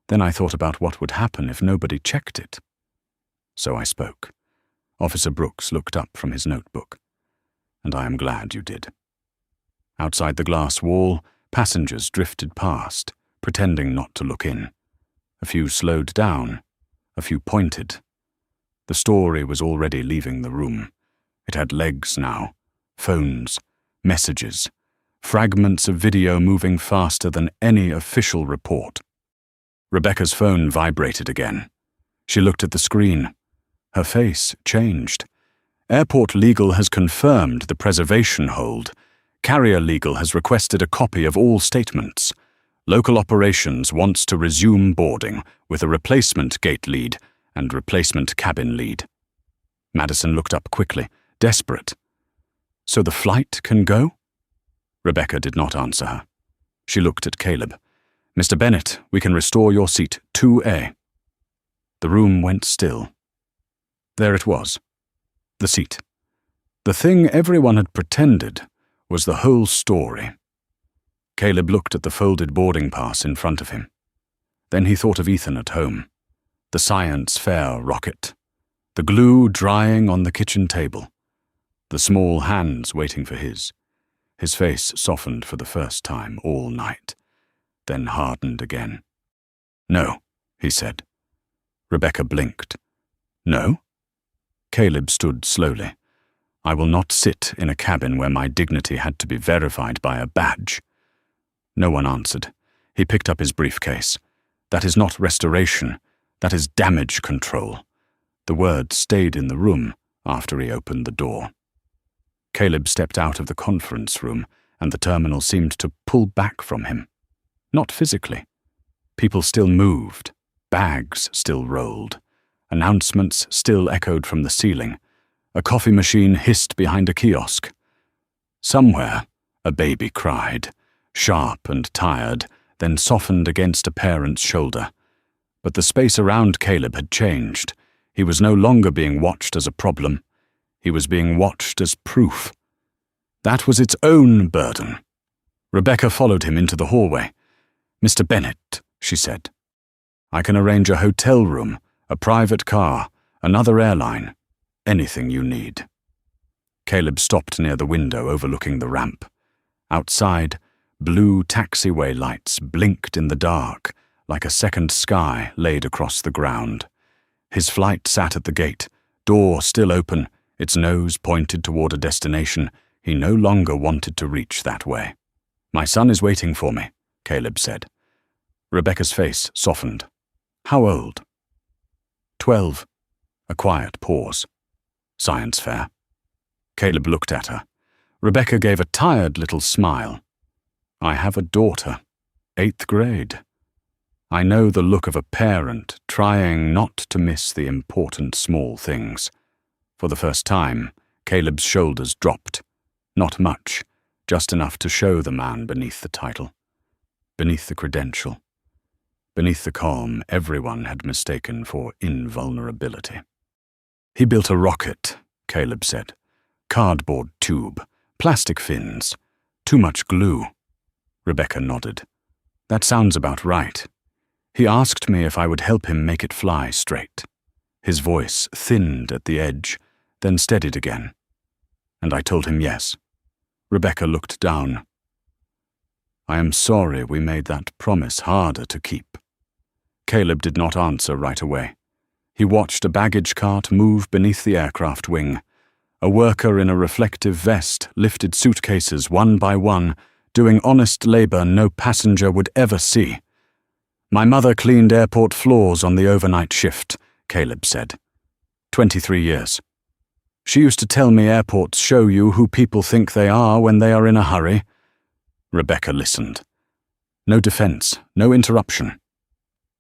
S3: Then I thought about what would happen if nobody checked it. So I spoke. Officer Brooks looked up from his notebook. And I am glad you did. Outside the glass wall, passengers drifted past, pretending not to look in. A few slowed down, a few pointed. The story was already leaving the room. It had legs now, phones, messages, fragments of video moving faster than any official report. Rebecca's phone vibrated again. She looked at the screen. Her face changed. Airport Legal has confirmed the preservation hold. Carrier Legal has requested a copy of all statements. Local Operations wants to resume boarding with a replacement gate lead and replacement cabin lead. Madison looked up quickly, desperate. So the flight can go? Rebecca did not answer her. She looked at Caleb. Mr. Bennett, we can restore your seat 2A. The room went still. There it was. The seat. The thing everyone had pretended was the whole story. Caleb looked at the folded boarding pass in front of him. Then he thought of Ethan at home. The science fair rocket. The glue drying on the kitchen table. The small hands waiting for his. His face softened for the first time all night, then hardened again. No, he said. Rebecca blinked. No? Caleb stood slowly. I will not sit in a cabin where my dignity had to be verified by a badge. No one answered. He picked up his briefcase. That is not restoration. That is damage control. The word stayed in the room after he opened the door. Caleb stepped out of the conference room, and the terminal seemed to pull back from him. Not physically. People still moved. Bags still rolled. Announcements still echoed from the ceiling. A coffee machine hissed behind a kiosk. Somewhere, a baby cried, sharp and tired, then softened against a parent's shoulder. But the space around Caleb had changed. He was no longer being watched as a problem. He was being watched as proof. That was its own burden. Rebecca followed him into the hallway. Mr. Bennett, she said. I can arrange a hotel room, a private car, another airline, anything you need. Caleb stopped near the window overlooking the ramp. Outside, blue taxiway lights blinked in the dark, like a second sky laid across the ground. His flight sat at the gate, door still open, its nose pointed toward a destination he no longer wanted to reach that way. My son is waiting for me, Caleb said. Rebecca's face softened. How old? 12. A quiet pause. Science fair. Caleb looked at her. Rebecca gave a tired little smile. I have a daughter, 8th grade. I know the look of a parent trying not to miss the important small things. For the first time, Caleb's shoulders dropped. Not much, just enough to show the man beneath the title, beneath the credential, beneath the calm everyone had mistaken for invulnerability. He built a rocket, Caleb said. Cardboard tube, plastic fins, too much glue. Rebecca nodded. That sounds about right. He asked me if I would help him make it fly straight. His voice thinned at the edge, then steadied again. And I told him yes. Rebecca looked down. I am sorry we made that promise harder to keep. Caleb did not answer right away. He watched a baggage cart move beneath the aircraft wing. A worker in a reflective vest lifted suitcases one by one, doing honest labor no passenger would ever see. My mother cleaned airport floors on the overnight shift, Caleb said. 23 years. She used to tell me airports show you who people think they are when they are in a hurry. Rebecca listened. No defense, no interruption.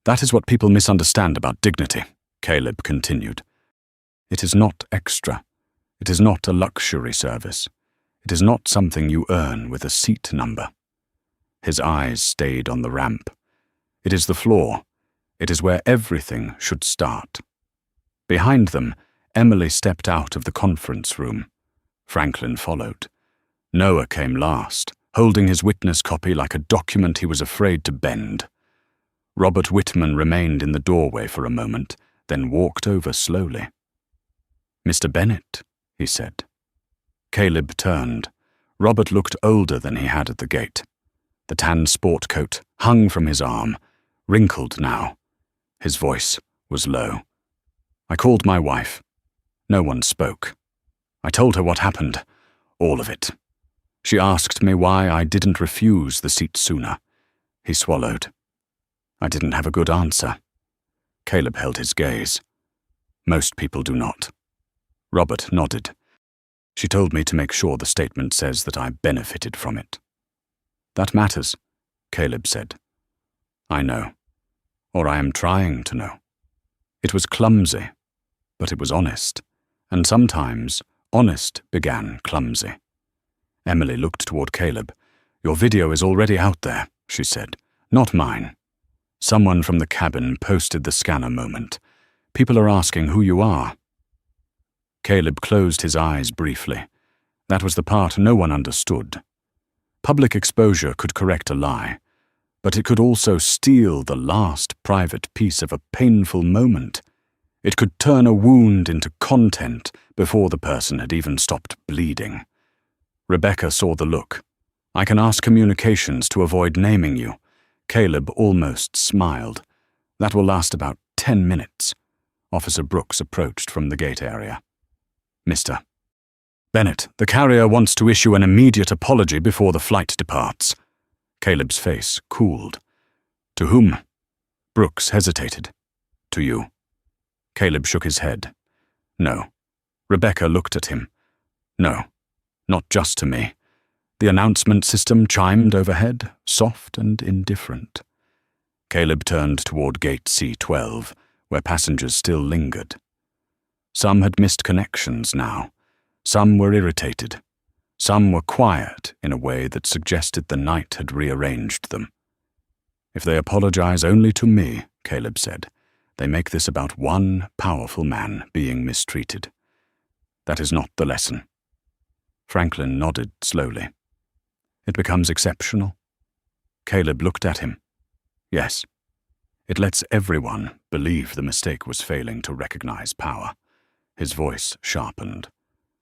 S3: That is what people misunderstand about dignity, Caleb continued. It is not extra. It is not a luxury service. It is not something you earn with a seat number. His eyes stayed on the ramp. It is the floor. It is where everything should start. Behind them, Emily stepped out of the conference room. Franklin followed. Noah came last, holding his witness copy like a document he was afraid to bend. Robert Whitman remained in the doorway for a moment, then walked over slowly. Mr. Bennett, he said. Caleb turned. Robert looked older than he had at the gate. The tan sport coat hung from his arm, wrinkled now. His voice was low. I called my wife. No one spoke. I told her what happened, all of it. She asked me why I didn't refuse the seat sooner. He swallowed. I didn't have a good answer. Caleb held his gaze. Most people do not. Robert nodded. She told me to make sure the statement says that I benefited from it. That matters, Caleb said. I know. Or I am trying to know. It was clumsy, but it was honest. And sometimes, honest began clumsy. Emily looked toward Caleb. Your video is already out there, she said. Not mine. Someone from the cabin posted the scanner moment. People are asking who you are. Caleb closed his eyes briefly. That was the part no one understood. Public exposure could correct a lie, but it could also steal the last private piece of a painful moment. It could turn a wound into content before the person had even stopped bleeding. Rebecca saw the look. I can ask communications to avoid naming you. Caleb almost smiled. That will last about 10 minutes. Officer Brooks approached from the gate area. Mr. Bennett, the carrier wants to issue an immediate apology before the flight departs. Caleb's face cooled. To whom? Brooks hesitated. To you. Caleb shook his head. No. Rebecca looked at him. No, not just to me. The announcement system chimed overhead, soft and indifferent. Caleb turned toward gate C12, where passengers still lingered. Some had missed connections now. Some were irritated. Some were quiet in a way that suggested the night had rearranged them. If they apologize only to me, Caleb said, they make this about one powerful man being mistreated. That is not the lesson. Franklin nodded slowly. It becomes exceptional. Caleb looked at him. Yes. It lets everyone believe the mistake was failing to recognize power. His voice sharpened.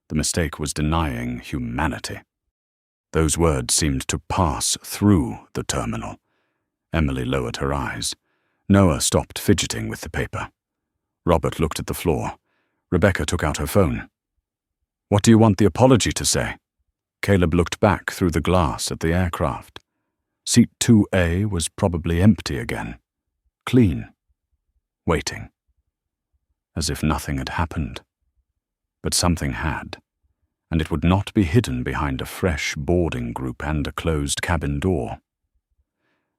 S3: The mistake was denying humanity. Those words seemed to pass through the terminal. Emily lowered her eyes. Noah stopped fidgeting with the paper. Robert looked at the floor. Rebecca took out her phone. What do you want the apology to say? Caleb looked back through the glass at the aircraft. Seat 2A was probably empty again. Clean. Waiting. As if nothing had happened. But something had, and it would not be hidden behind a fresh boarding group and a closed cabin door.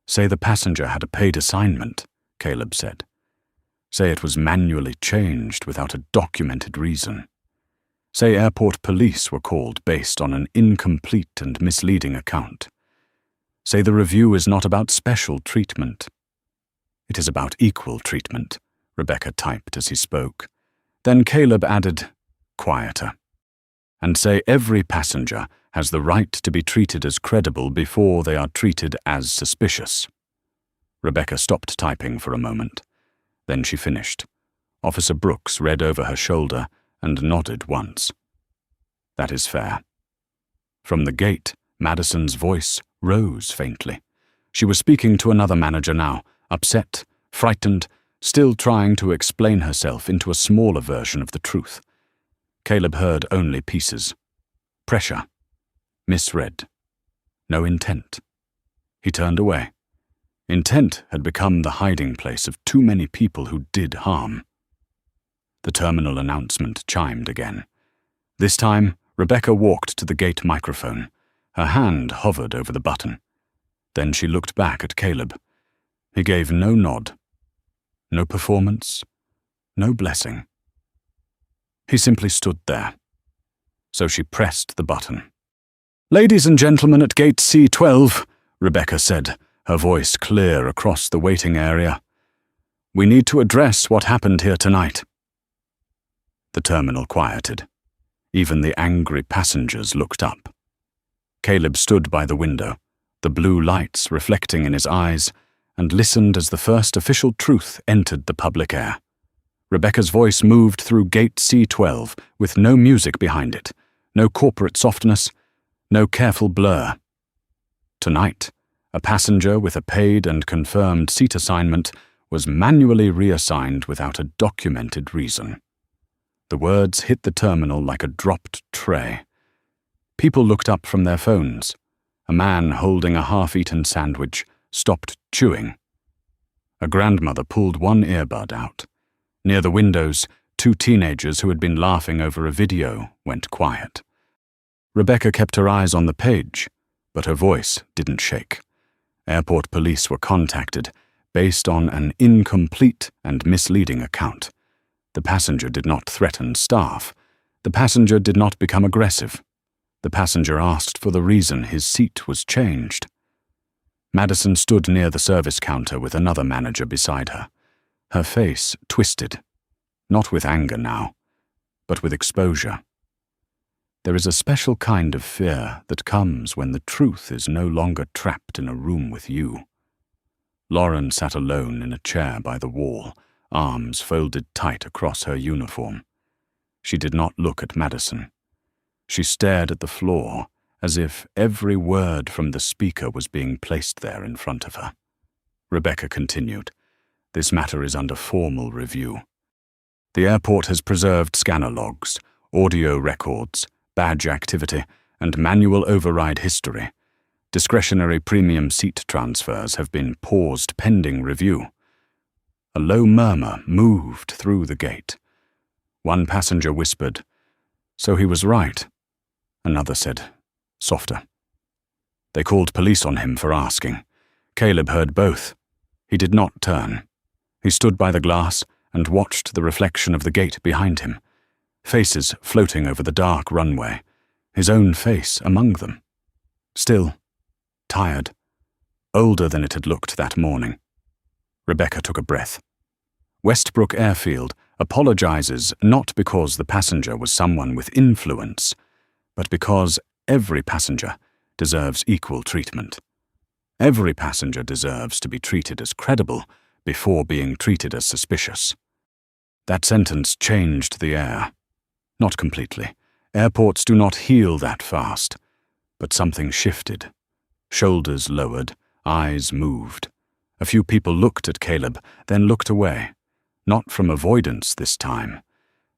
S3: Say the passenger had a paid assignment, Caleb said. Say it was manually changed without a documented reason. Say airport police were called based on an incomplete and misleading account. Say the review is not about special treatment. It is about equal treatment, Rebecca typed as he spoke. Then Caleb added, quieter. And say every passenger has the right to be treated as credible before they are treated as suspicious. Rebecca stopped typing for a moment. Then she finished. Officer Brooks read over her shoulder and nodded once. That is fair. From the gate, Madison's voice rose faintly. She was speaking to another manager now, upset, frightened, still trying to explain herself into a smaller version of the truth. Caleb heard only pieces. Pressure. Misread. No intent. He turned away. Intent had become the hiding place of too many people who did harm. The terminal announcement chimed again. This time, Rebecca walked to the gate microphone. Her hand hovered over the button. Then she looked back at Caleb. He gave no nod. No performance. No blessing. He simply stood there. So she pressed the button. "Ladies and gentlemen at gate C12, Rebecca said, her voice clear across the waiting area. "We need to address what happened here tonight." The terminal quieted. Even the angry passengers looked up. Caleb stood by the window, the blue lights reflecting in his eyes, and listened as the first official truth entered the public air. Rebecca's voice moved through gate C12 with no music behind it, no corporate softness, no careful blur. Tonight, a passenger with a paid and confirmed seat assignment was manually reassigned without a documented reason. The words hit the terminal like a dropped tray. People looked up from their phones. A man holding a half-eaten sandwich stopped chewing. A grandmother pulled one earbud out. Near the windows, two teenagers who had been laughing over a video went quiet. Rebecca kept her eyes on the page, but her voice didn't shake. Airport police were contacted based on an incomplete and misleading account. The passenger did not threaten staff. The passenger did not become aggressive. The passenger asked for the reason his seat was changed. Madison stood near the service counter with another manager beside her. Her face twisted, not with anger now, but with exposure. There is a special kind of fear that comes when the truth is no longer trapped in a room with you. Lauren sat alone in a chair by the wall, arms folded tight across her uniform. She did not look at Madison. She stared at the floor, as if every word from the speaker was being placed there in front of her. Rebecca continued, "This matter is under formal review. The airport has preserved scanner logs, audio records, badge activity, and manual override history. Discretionary premium seat transfers have been paused pending review." A low murmur moved through the gate. One passenger whispered, "So he was right." Another said, softer, "They called police on him for asking." Caleb heard both. He did not turn. He stood by the glass and watched the reflection of the gate behind him. Faces floating over the dark runway, his own face among them. Still, tired, older than it had looked that morning. Rebecca took a breath. Westbrook Airfield apologizes not because the passenger was someone with influence, but because every passenger deserves equal treatment. Every passenger deserves to be treated as credible before being treated as suspicious. That sentence changed the air. Not completely. Airports do not heal that fast. But something shifted. Shoulders lowered, eyes moved. A few people looked at Caleb, then looked away. Not from avoidance this time,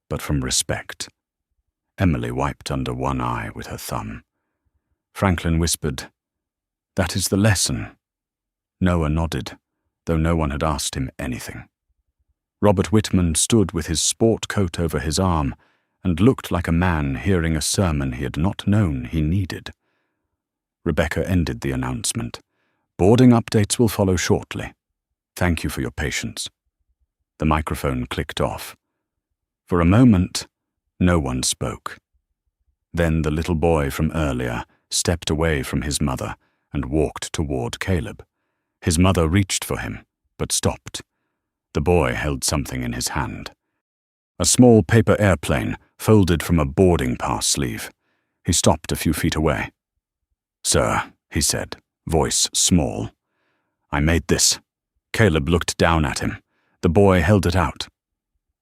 S3: but from respect. Emily wiped under one eye with her thumb. Franklin whispered, "That is the lesson." Noah nodded, though no one had asked him anything. Robert Whitman stood with his sport coat over his arm and looked like a man hearing a sermon he had not known he needed. Rebecca ended the announcement. "Boarding updates will follow shortly. Thank you for your patience." The microphone clicked off. For a moment, no one spoke. Then the little boy from earlier stepped away from his mother and walked toward Caleb. His mother reached for him, but stopped. The boy held something in his hand. A small paper airplane folded from a boarding pass sleeve. He stopped a few feet away. "Sir," he said, voice small, "I made this. Caleb looked down at him. The boy held it out.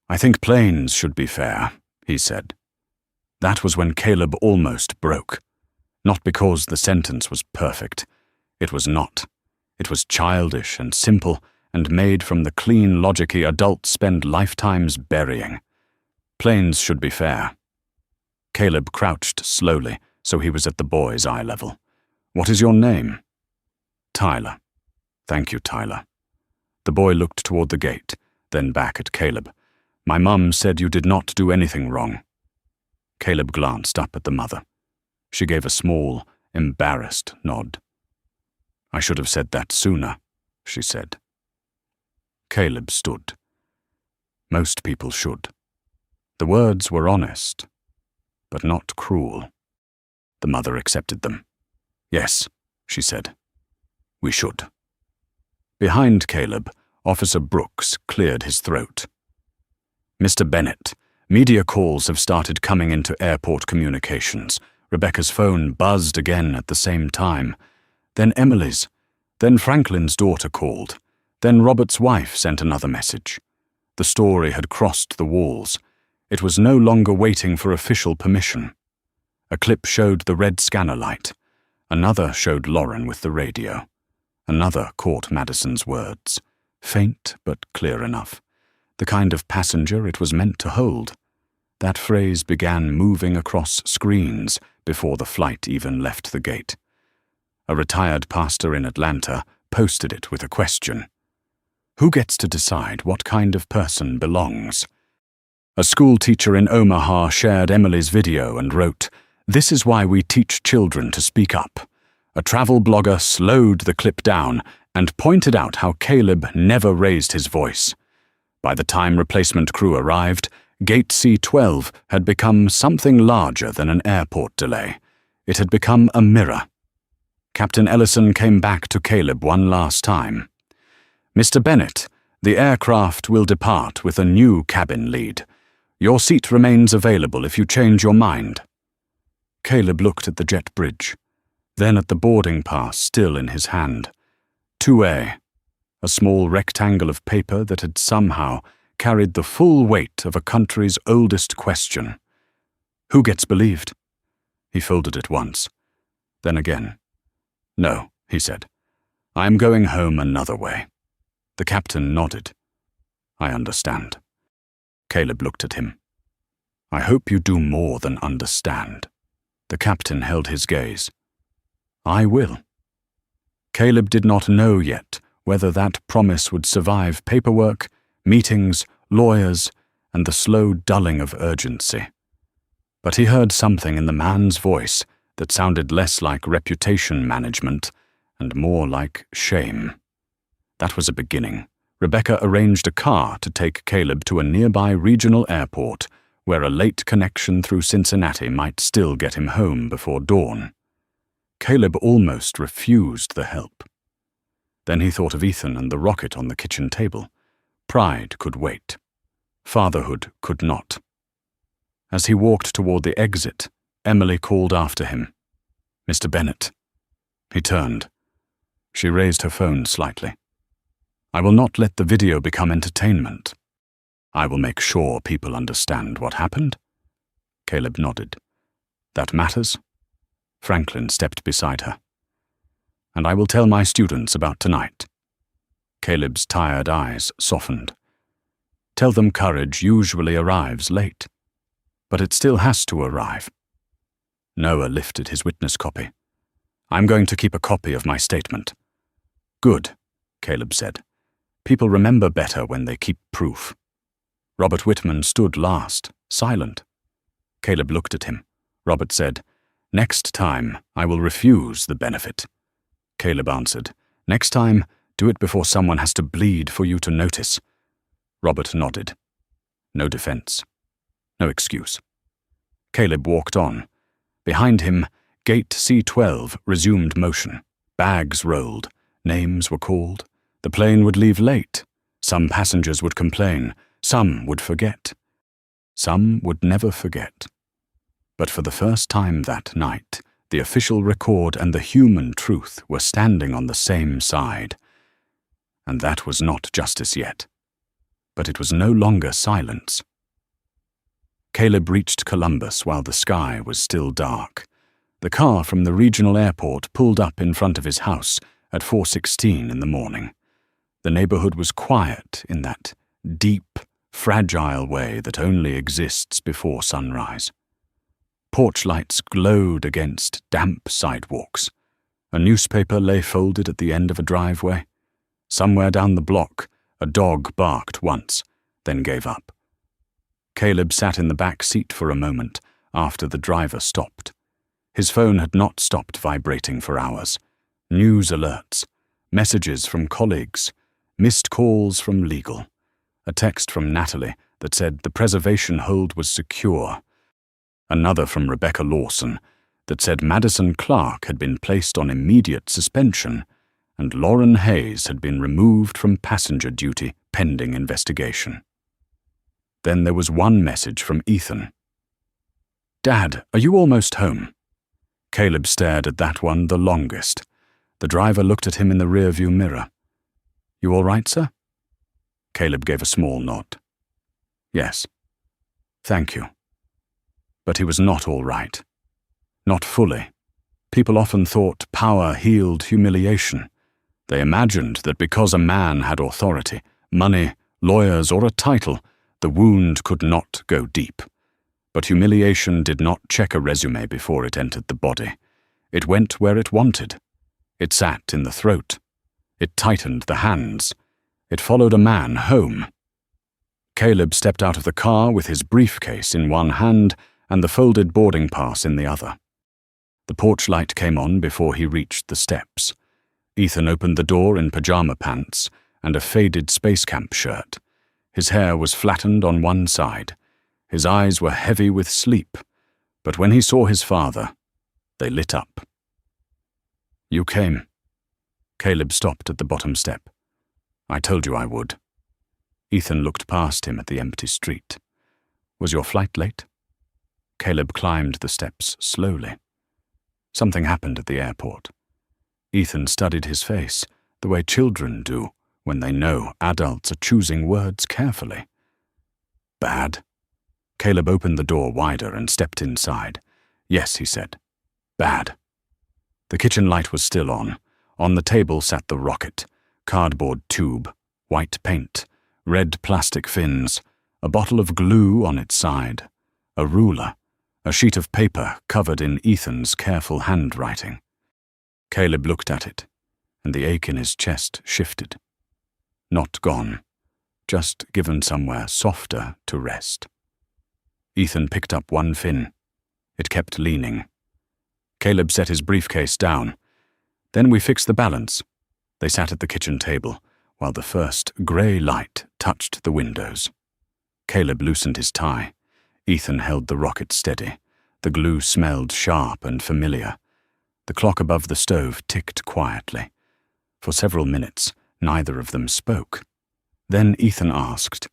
S3: "I think planes should be fair," he said. That was when Caleb almost broke. Not because the sentence was perfect. It was not. It was childish and simple and made from the clean logic-y adults spend lifetimes burying. Planes should be fair. Caleb crouched slowly, so he was at the boy's eye level. "What is your name?" "Tyler." "Thank you, Tyler." The boy looked toward the gate, then back at Caleb. "My mum said you did not do anything wrong." Caleb glanced up at the mother. She gave a small, embarrassed nod. "I should have said that sooner," she said. Caleb stood. Most people should. The words were honest, but not cruel. The mother accepted them. "Yes," she said. "We should." Behind Caleb, Officer Brooks cleared his throat. "Mr. Bennett, media calls have started coming into airport communications." Rebecca's phone buzzed again at the same time. Then Emily's. Then Franklin's daughter called. Then Robert's wife sent another message. The story had crossed the walls. It was no longer waiting for official permission. A clip showed the red scanner light. Another showed Lauren with the radio. Another caught Madison's words. Faint but clear enough. The kind of passenger it was meant to hold. That phrase began moving across screens before the flight even left the gate. A retired pastor in Atlanta posted it with a question. Who gets to decide what kind of person belongs? A school teacher in Omaha shared Emily's video and wrote, "This is why we teach children to speak up." A travel blogger slowed the clip down and pointed out how Caleb never raised his voice. By the time replacement crew arrived, Gate C-12 had become something larger than an airport delay. It had become a mirror. Captain Ellison came back to Caleb one last time. "Mr. Bennett, the aircraft will depart with a new cabin lead. Your seat remains available if you change your mind." Caleb looked at the jet bridge, then at the boarding pass still in his hand. 2A, a small rectangle of paper that had somehow carried the full weight of a country's oldest question. Who gets believed? He folded it once, then again. "No," he said. "I am going home another way." The captain nodded. "I understand." Caleb looked at him. "I hope you do more than understand." The captain held his gaze. "I will." Caleb did not know yet whether that promise would survive paperwork, meetings, lawyers, and the slow dulling of urgency. But he heard something in the man's voice that sounded less like reputation management and more like shame. That was a beginning. Rebecca arranged a car to take Caleb to a nearby regional airport where a late connection through Cincinnati might still get him home before dawn. Caleb almost refused the help. Then he thought of Ethan and the rocket on the kitchen table. Pride could wait. Fatherhood could not. As he walked toward the exit, Emily called after him. "Mr. Bennett." He turned. She raised her phone slightly. "I will not let the video become entertainment. I will make sure people understand what happened." Caleb nodded. "That matters?" Franklin stepped beside her. "And I will tell my students about tonight." Caleb's tired eyes softened. "Tell them courage usually arrives late, but it still has to arrive." Noah lifted his witness copy. "I'm going to keep a copy of my statement." "Good," Caleb said. "People remember better when they keep proof." Robert Whitman stood last, silent. Caleb looked at him. Robert said, "Next time, I will refuse the benefit." Caleb answered, "Next time, do it before someone has to bleed for you to notice." Robert nodded. No defense. No excuse. Caleb walked on. Behind him, Gate C-12 resumed motion. Bags rolled. Names were called. The plane would leave late. Some passengers would complain. Some would forget. Some would never forget. But for the first time that night, the official record and the human truth were standing on the same side. And that was not justice yet. But it was no longer silence. Caleb reached Columbus while the sky was still dark. The car from the regional airport pulled up in front of his house at 4:16 in the morning. The neighborhood was quiet in that deep, fragile way that only exists before sunrise. Porch lights glowed against damp sidewalks. A newspaper lay folded at the end of a driveway. Somewhere down the block, a dog barked once, then gave up. Caleb sat in the back seat for a moment after the driver stopped. His phone had not stopped vibrating for hours. News alerts, messages from colleagues, missed calls from legal, a text from Natalie that said the preservation hold was secure, another from Rebecca Lawson that said Madison Clark had been placed on immediate suspension and Lauren Hayes had been removed from passenger duty pending investigation. Then there was one message from Ethan. "Dad, are you almost home?" Caleb stared at that one the longest. The driver looked at him in the rearview mirror. "You all right, sir?" Caleb gave a small nod. "Yes. Thank you." But he was not all right. Not fully. People often thought power healed humiliation. They imagined that because a man had authority, money, lawyers, or a title, the wound could not go deep. But humiliation did not check a resume before it entered the body. It went where it wanted. It sat in the throat. It tightened the hands. It followed a man home. Caleb stepped out of the car with his briefcase in one hand and the folded boarding pass in the other. The porch light came on before he reached the steps. Ethan opened the door in pajama pants and a faded space camp shirt. His hair was flattened on one side. His eyes were heavy with sleep, but when he saw his father, they lit up. "You came." Caleb stopped at the bottom step. "I told you I would." Ethan looked past him at the empty street. "Was your flight late?" Caleb climbed the steps slowly. Something happened at the airport. Ethan studied his face, the way children do when they know adults are choosing words carefully. "Bad?" Caleb opened the door wider and stepped inside. "Yes," he said. "Bad." The kitchen light was still on. On the table sat the rocket, cardboard tube, white paint, red plastic fins, a bottle of glue on its side, a ruler, a sheet of paper covered in Ethan's careful handwriting. Caleb looked at it, and the ache in his chest shifted. Not gone, just given somewhere softer to rest. Ethan picked up one fin. It kept leaning. Caleb set his briefcase down. "Then we fixed the balance." They sat at the kitchen table, while the first grey light touched the windows. Caleb loosened his tie. Ethan held the rocket steady. The glue smelled sharp and familiar. The clock above the stove ticked quietly. For several minutes, neither of them spoke. Then Ethan asked,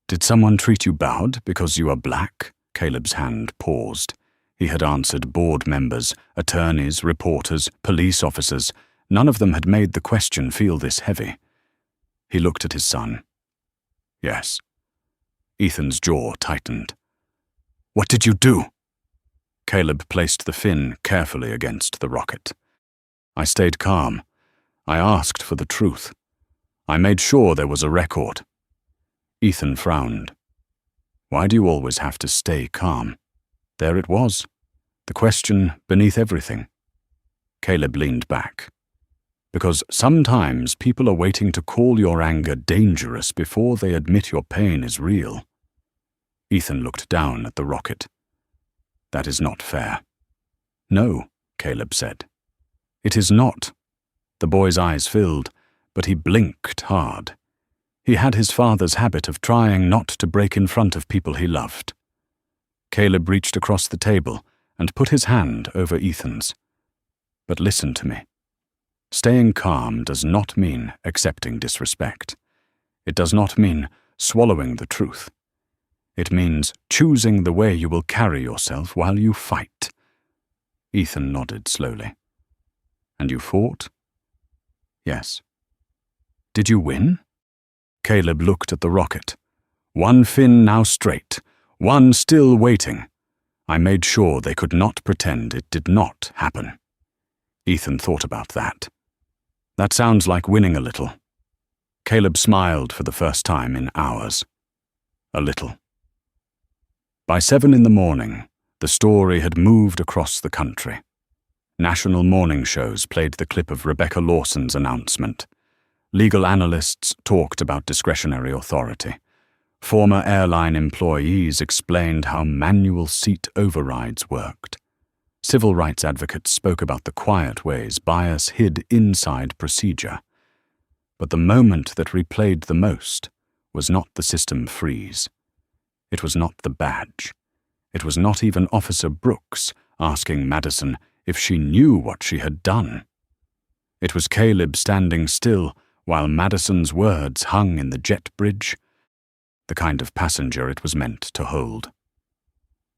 S3: "Did someone treat you bad because you are black?" Caleb's hand paused. He had answered board members, attorneys, reporters, police officers. None of them had made the question feel this heavy. He looked at his son. "Yes." Ethan's jaw tightened. "What did you do?" Caleb placed the fin carefully against the rocket. "I stayed calm. I asked for the truth. I made sure there was a record." Ethan frowned. "Why do you always have to stay calm?" There it was, the question beneath everything. Caleb leaned back. "Because sometimes people are waiting to call your anger dangerous before they admit your pain is real." Ethan looked down at the rocket. "That is not fair." "No," Caleb said. "It is not." The boy's eyes filled, but he blinked hard. He had his father's habit of trying not to break in front of people he loved. Caleb reached across the table and put his hand over Ethan's. "But listen to me. Staying calm does not mean accepting disrespect. It does not mean swallowing the truth. It means choosing the way you will carry yourself while you fight." Ethan nodded slowly. "And you fought?" "Yes." Did you win? Caleb looked at the rocket. One fin now straight, one still waiting. I made sure they could not pretend it did not happen. Ethan thought about that. That sounds like winning a little. Caleb smiled for the first time in hours. A little. By 7 in the morning, the story had moved across the country. National morning shows played the clip of Rebecca Lawson's announcement. Legal analysts talked about discretionary authority. Former airline employees explained how manual seat overrides worked. Civil rights advocates spoke about the quiet ways bias hid inside procedure. But the moment that replayed the most was not the system freeze. It was not the badge. It was not even Officer Brooks asking Madison if she knew what she had done. It was Caleb standing still while Madison's words hung in the jet bridge, the kind of passenger it was meant to hold.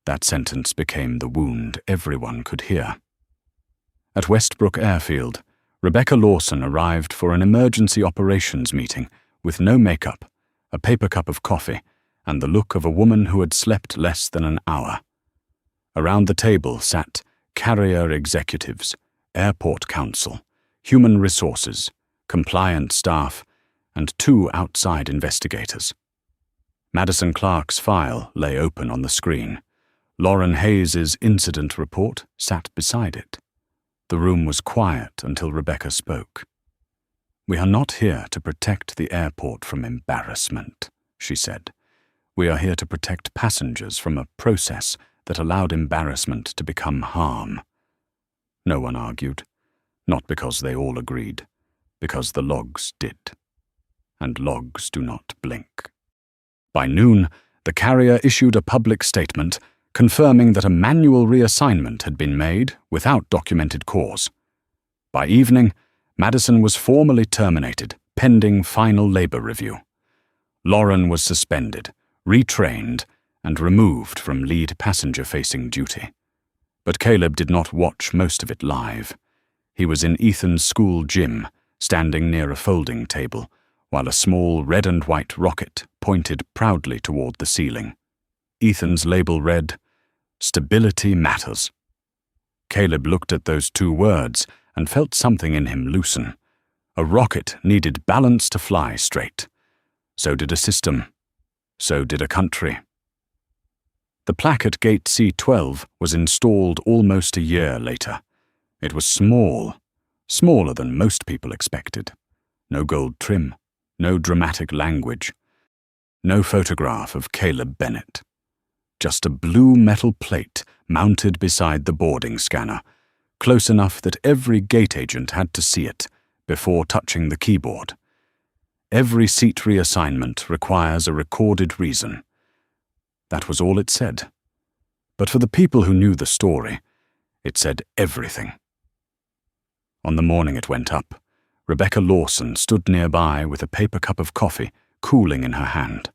S3: That sentence became the wound everyone could hear. At Westbrook Airfield, Rebecca Lawson arrived for an emergency operations meeting with no makeup, a paper cup of coffee, and the look of a woman who had slept less than an hour. Around the table sat carrier executives, airport counsel, human resources, compliance staff, and 2 outside investigators. Madison Clark's file lay open on the screen. Lauren Hayes's incident report sat beside it. The room was quiet until Rebecca spoke. "We are not here to protect the airport from embarrassment," she said. "We are here to protect passengers from a process that allowed embarrassment to become harm." No one argued, not because they all agreed, because the logs did. And logs do not blink. By noon, the carrier issued a public statement confirming that a manual reassignment had been made without documented cause. By evening, Madison was formally terminated, pending final labor review. Lauren was suspended, retrained, and removed from lead passenger-facing duty. But Caleb did not watch most of it live. He was in Ethan's school gym, standing near a folding table, while a small red and white rocket pointed proudly toward the ceiling. Ethan's label read, "Stability matters." Caleb looked at those 2 words and felt something in him loosen. A rocket needed balance to fly straight. So did a system. So did a country. The plaque at Gate C-12 was installed almost a year later. It was small, smaller than most people expected. No gold trim, no dramatic language, no photograph of Caleb Bennett. Just a blue metal plate mounted beside the boarding scanner, close enough that every gate agent had to see it before touching the keyboard. Every seat reassignment requires a recorded reason. That was all it said. But for the people who knew the story, it said everything. On the morning it went up, Rebecca Lawson stood nearby with a paper cup of coffee cooling in her hand.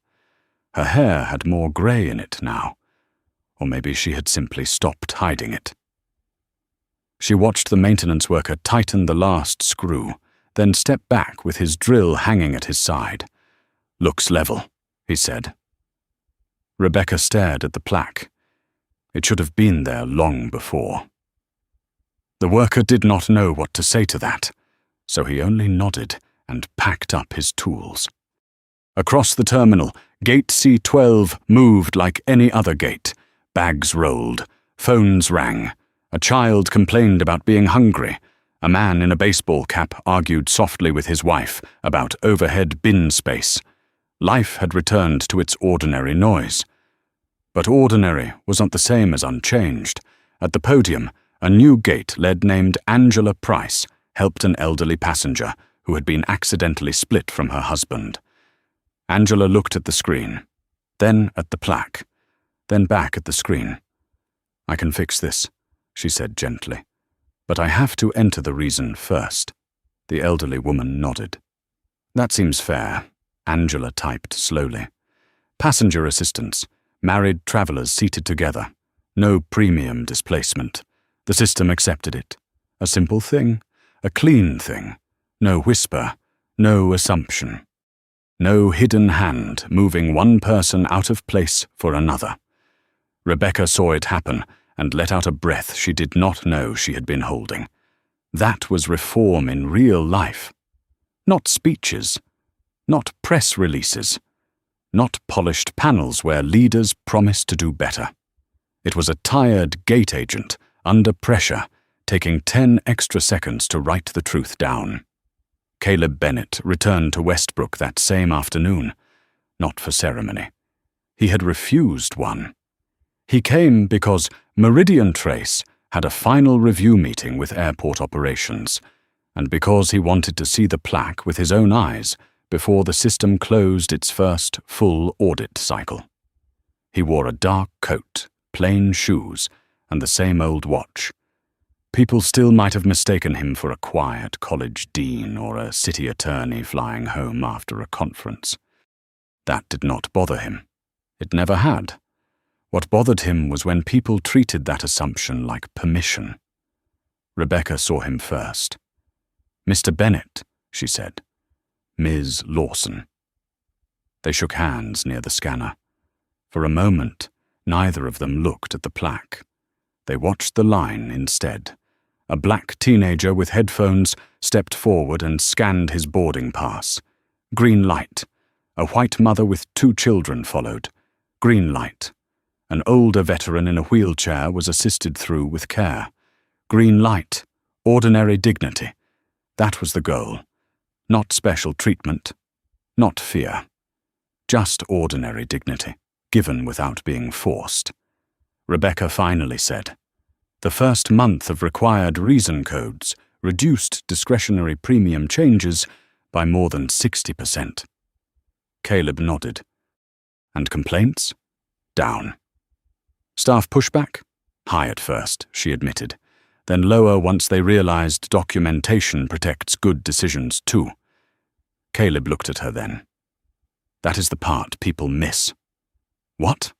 S3: Her hair had more grey in it now, or maybe she had simply stopped hiding it. She watched the maintenance worker tighten the last screw, then step back with his drill hanging at his side. "Looks level," he said. Rebecca stared at the plaque. It should have been there long before. The worker did not know what to say to that, so he only nodded and packed up his tools. Across the terminal, Gate C-12 moved like any other gate. Bags rolled, phones rang. A child complained about being hungry. A man in a baseball cap argued softly with his wife about overhead bin space. Life had returned to its ordinary noise. But ordinary was not the same as unchanged. At the podium, a new gate lead named Angela Price helped an elderly passenger who had been accidentally split from her husband. Angela looked at the screen, then at the plaque, then back at the screen. "I can fix this," she said gently. "But I have to enter the reason first." The elderly woman nodded. "That seems fair," Angela typed slowly. "Passenger assistance, married travelers seated together. No premium displacement. The system accepted it. A simple thing, a clean thing. No whisper, No assumption. No hidden hand moving one person out of place for another. Rebecca saw it happen and let out a breath she did not know she had been holding. That was reform in real life. Not speeches. Not press releases. Not polished panels where leaders promise to do better. It was a tired gate agent, under pressure, taking 10 extra seconds to write the truth down. Caleb Bennett returned to Westbrook that same afternoon, not for ceremony. He had refused one. He came because Meridian Trace had a final review meeting with airport operations, and because he wanted to see the plaque with his own eyes before the system closed its first full audit cycle. He wore a dark coat, plain shoes, and the same old watch. People still might have mistaken him for a quiet college dean or a city attorney flying home after a conference. That did not bother him. It never had. What bothered him was when people treated that assumption like permission. Rebecca saw him first. "Mr. Bennett," she said. "Ms. Lawson." They shook hands near the scanner. For a moment, neither of them looked at the plaque. They watched the line instead. A black teenager with headphones stepped forward and scanned his boarding pass. Green light. A white mother with 2 children followed. Green light. An older veteran in a wheelchair was assisted through with care. Green light. Ordinary dignity. That was the goal. Not special treatment. Not fear. Just ordinary dignity, given without being forced. Rebecca finally said, "The first month of required reason codes reduced discretionary premium changes by more than 60%. Caleb nodded. "And complaints?" "Down." "Staff pushback?" "High at first," she admitted, then lower once they realized documentation protects good decisions too. Caleb looked at her then. "That is the part people miss." "What?"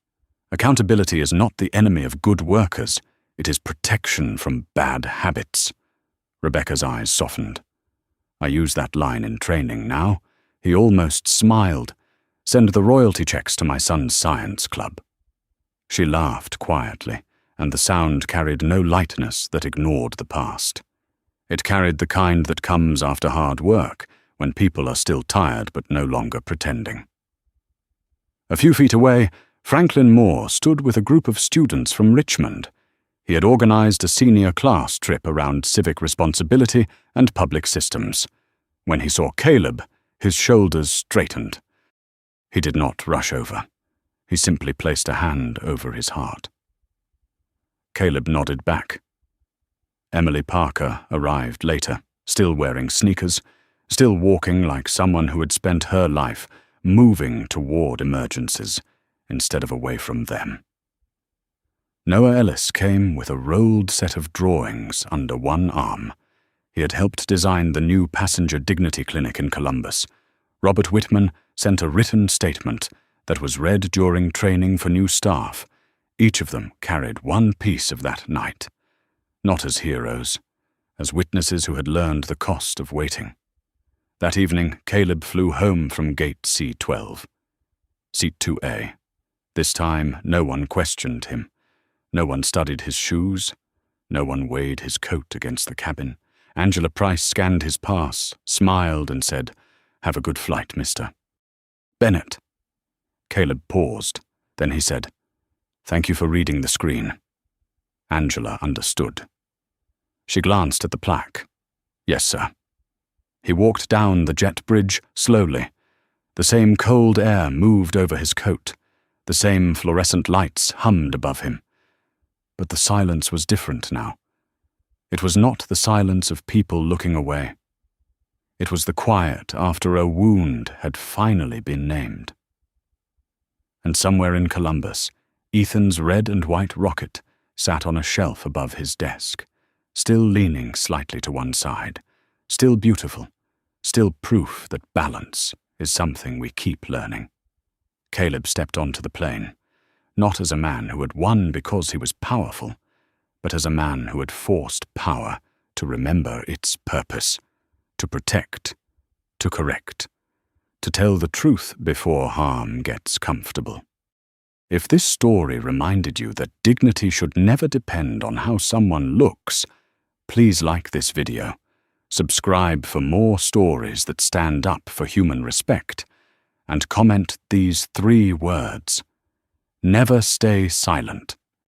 S3: "Accountability is not the enemy of good workers. It is protection from bad habits." Rebecca's eyes softened. "I use that line in training now." He almost smiled. "Send the royalty checks to my son's science club." She laughed quietly, and the sound carried no lightness that ignored the past. It carried the kind that comes after hard work, when people are still tired but no longer pretending. A few feet away, Franklin Moore stood with a group of students from Richmond. He had organized a senior class trip around civic responsibility and public systems. When he saw Caleb, his shoulders straightened. He did not rush over. He simply placed a hand over his heart. Caleb nodded back. Emily Parker arrived later, still wearing sneakers, still walking like someone who had spent her life moving toward emergencies instead of away from them. Noah Ellis came with a rolled set of drawings under one arm. He had helped design the new passenger dignity clinic in Columbus. Robert Whitman sent a written statement that was read during training for new staff. Each of them carried one piece of that night. Not as heroes, as witnesses who had learned the cost of waiting. That evening, Caleb flew home from gate C12. Seat 2A. This time, no one questioned him. No one studied his shoes. No one weighed his coat against the cabin. Angela Price scanned his pass, smiled, and said, "Have a good flight, mister." "Bennett." Caleb paused. Then he said, "Thank you for reading the screen." Angela understood. She glanced at the plaque. "Yes, sir." He walked down the jet bridge slowly. The same cold air moved over his coat. The same fluorescent lights hummed above him. But the silence was different now. It was not the silence of people looking away. It was the quiet after a wound had finally been named. And somewhere in Columbus, Ethan's red and white rocket sat on a shelf above his desk, still leaning slightly to one side, still beautiful, still proof that balance is something we keep learning. Caleb stepped onto the plane, not as a man who had won because he was powerful, but as a man who had forced power to remember its purpose, to protect, to correct, to tell the truth before harm gets comfortable. If this story reminded you that dignity should never depend on how someone looks, please like this video, subscribe for more stories that stand up for human respect, and comment these 3 words: never stay silent.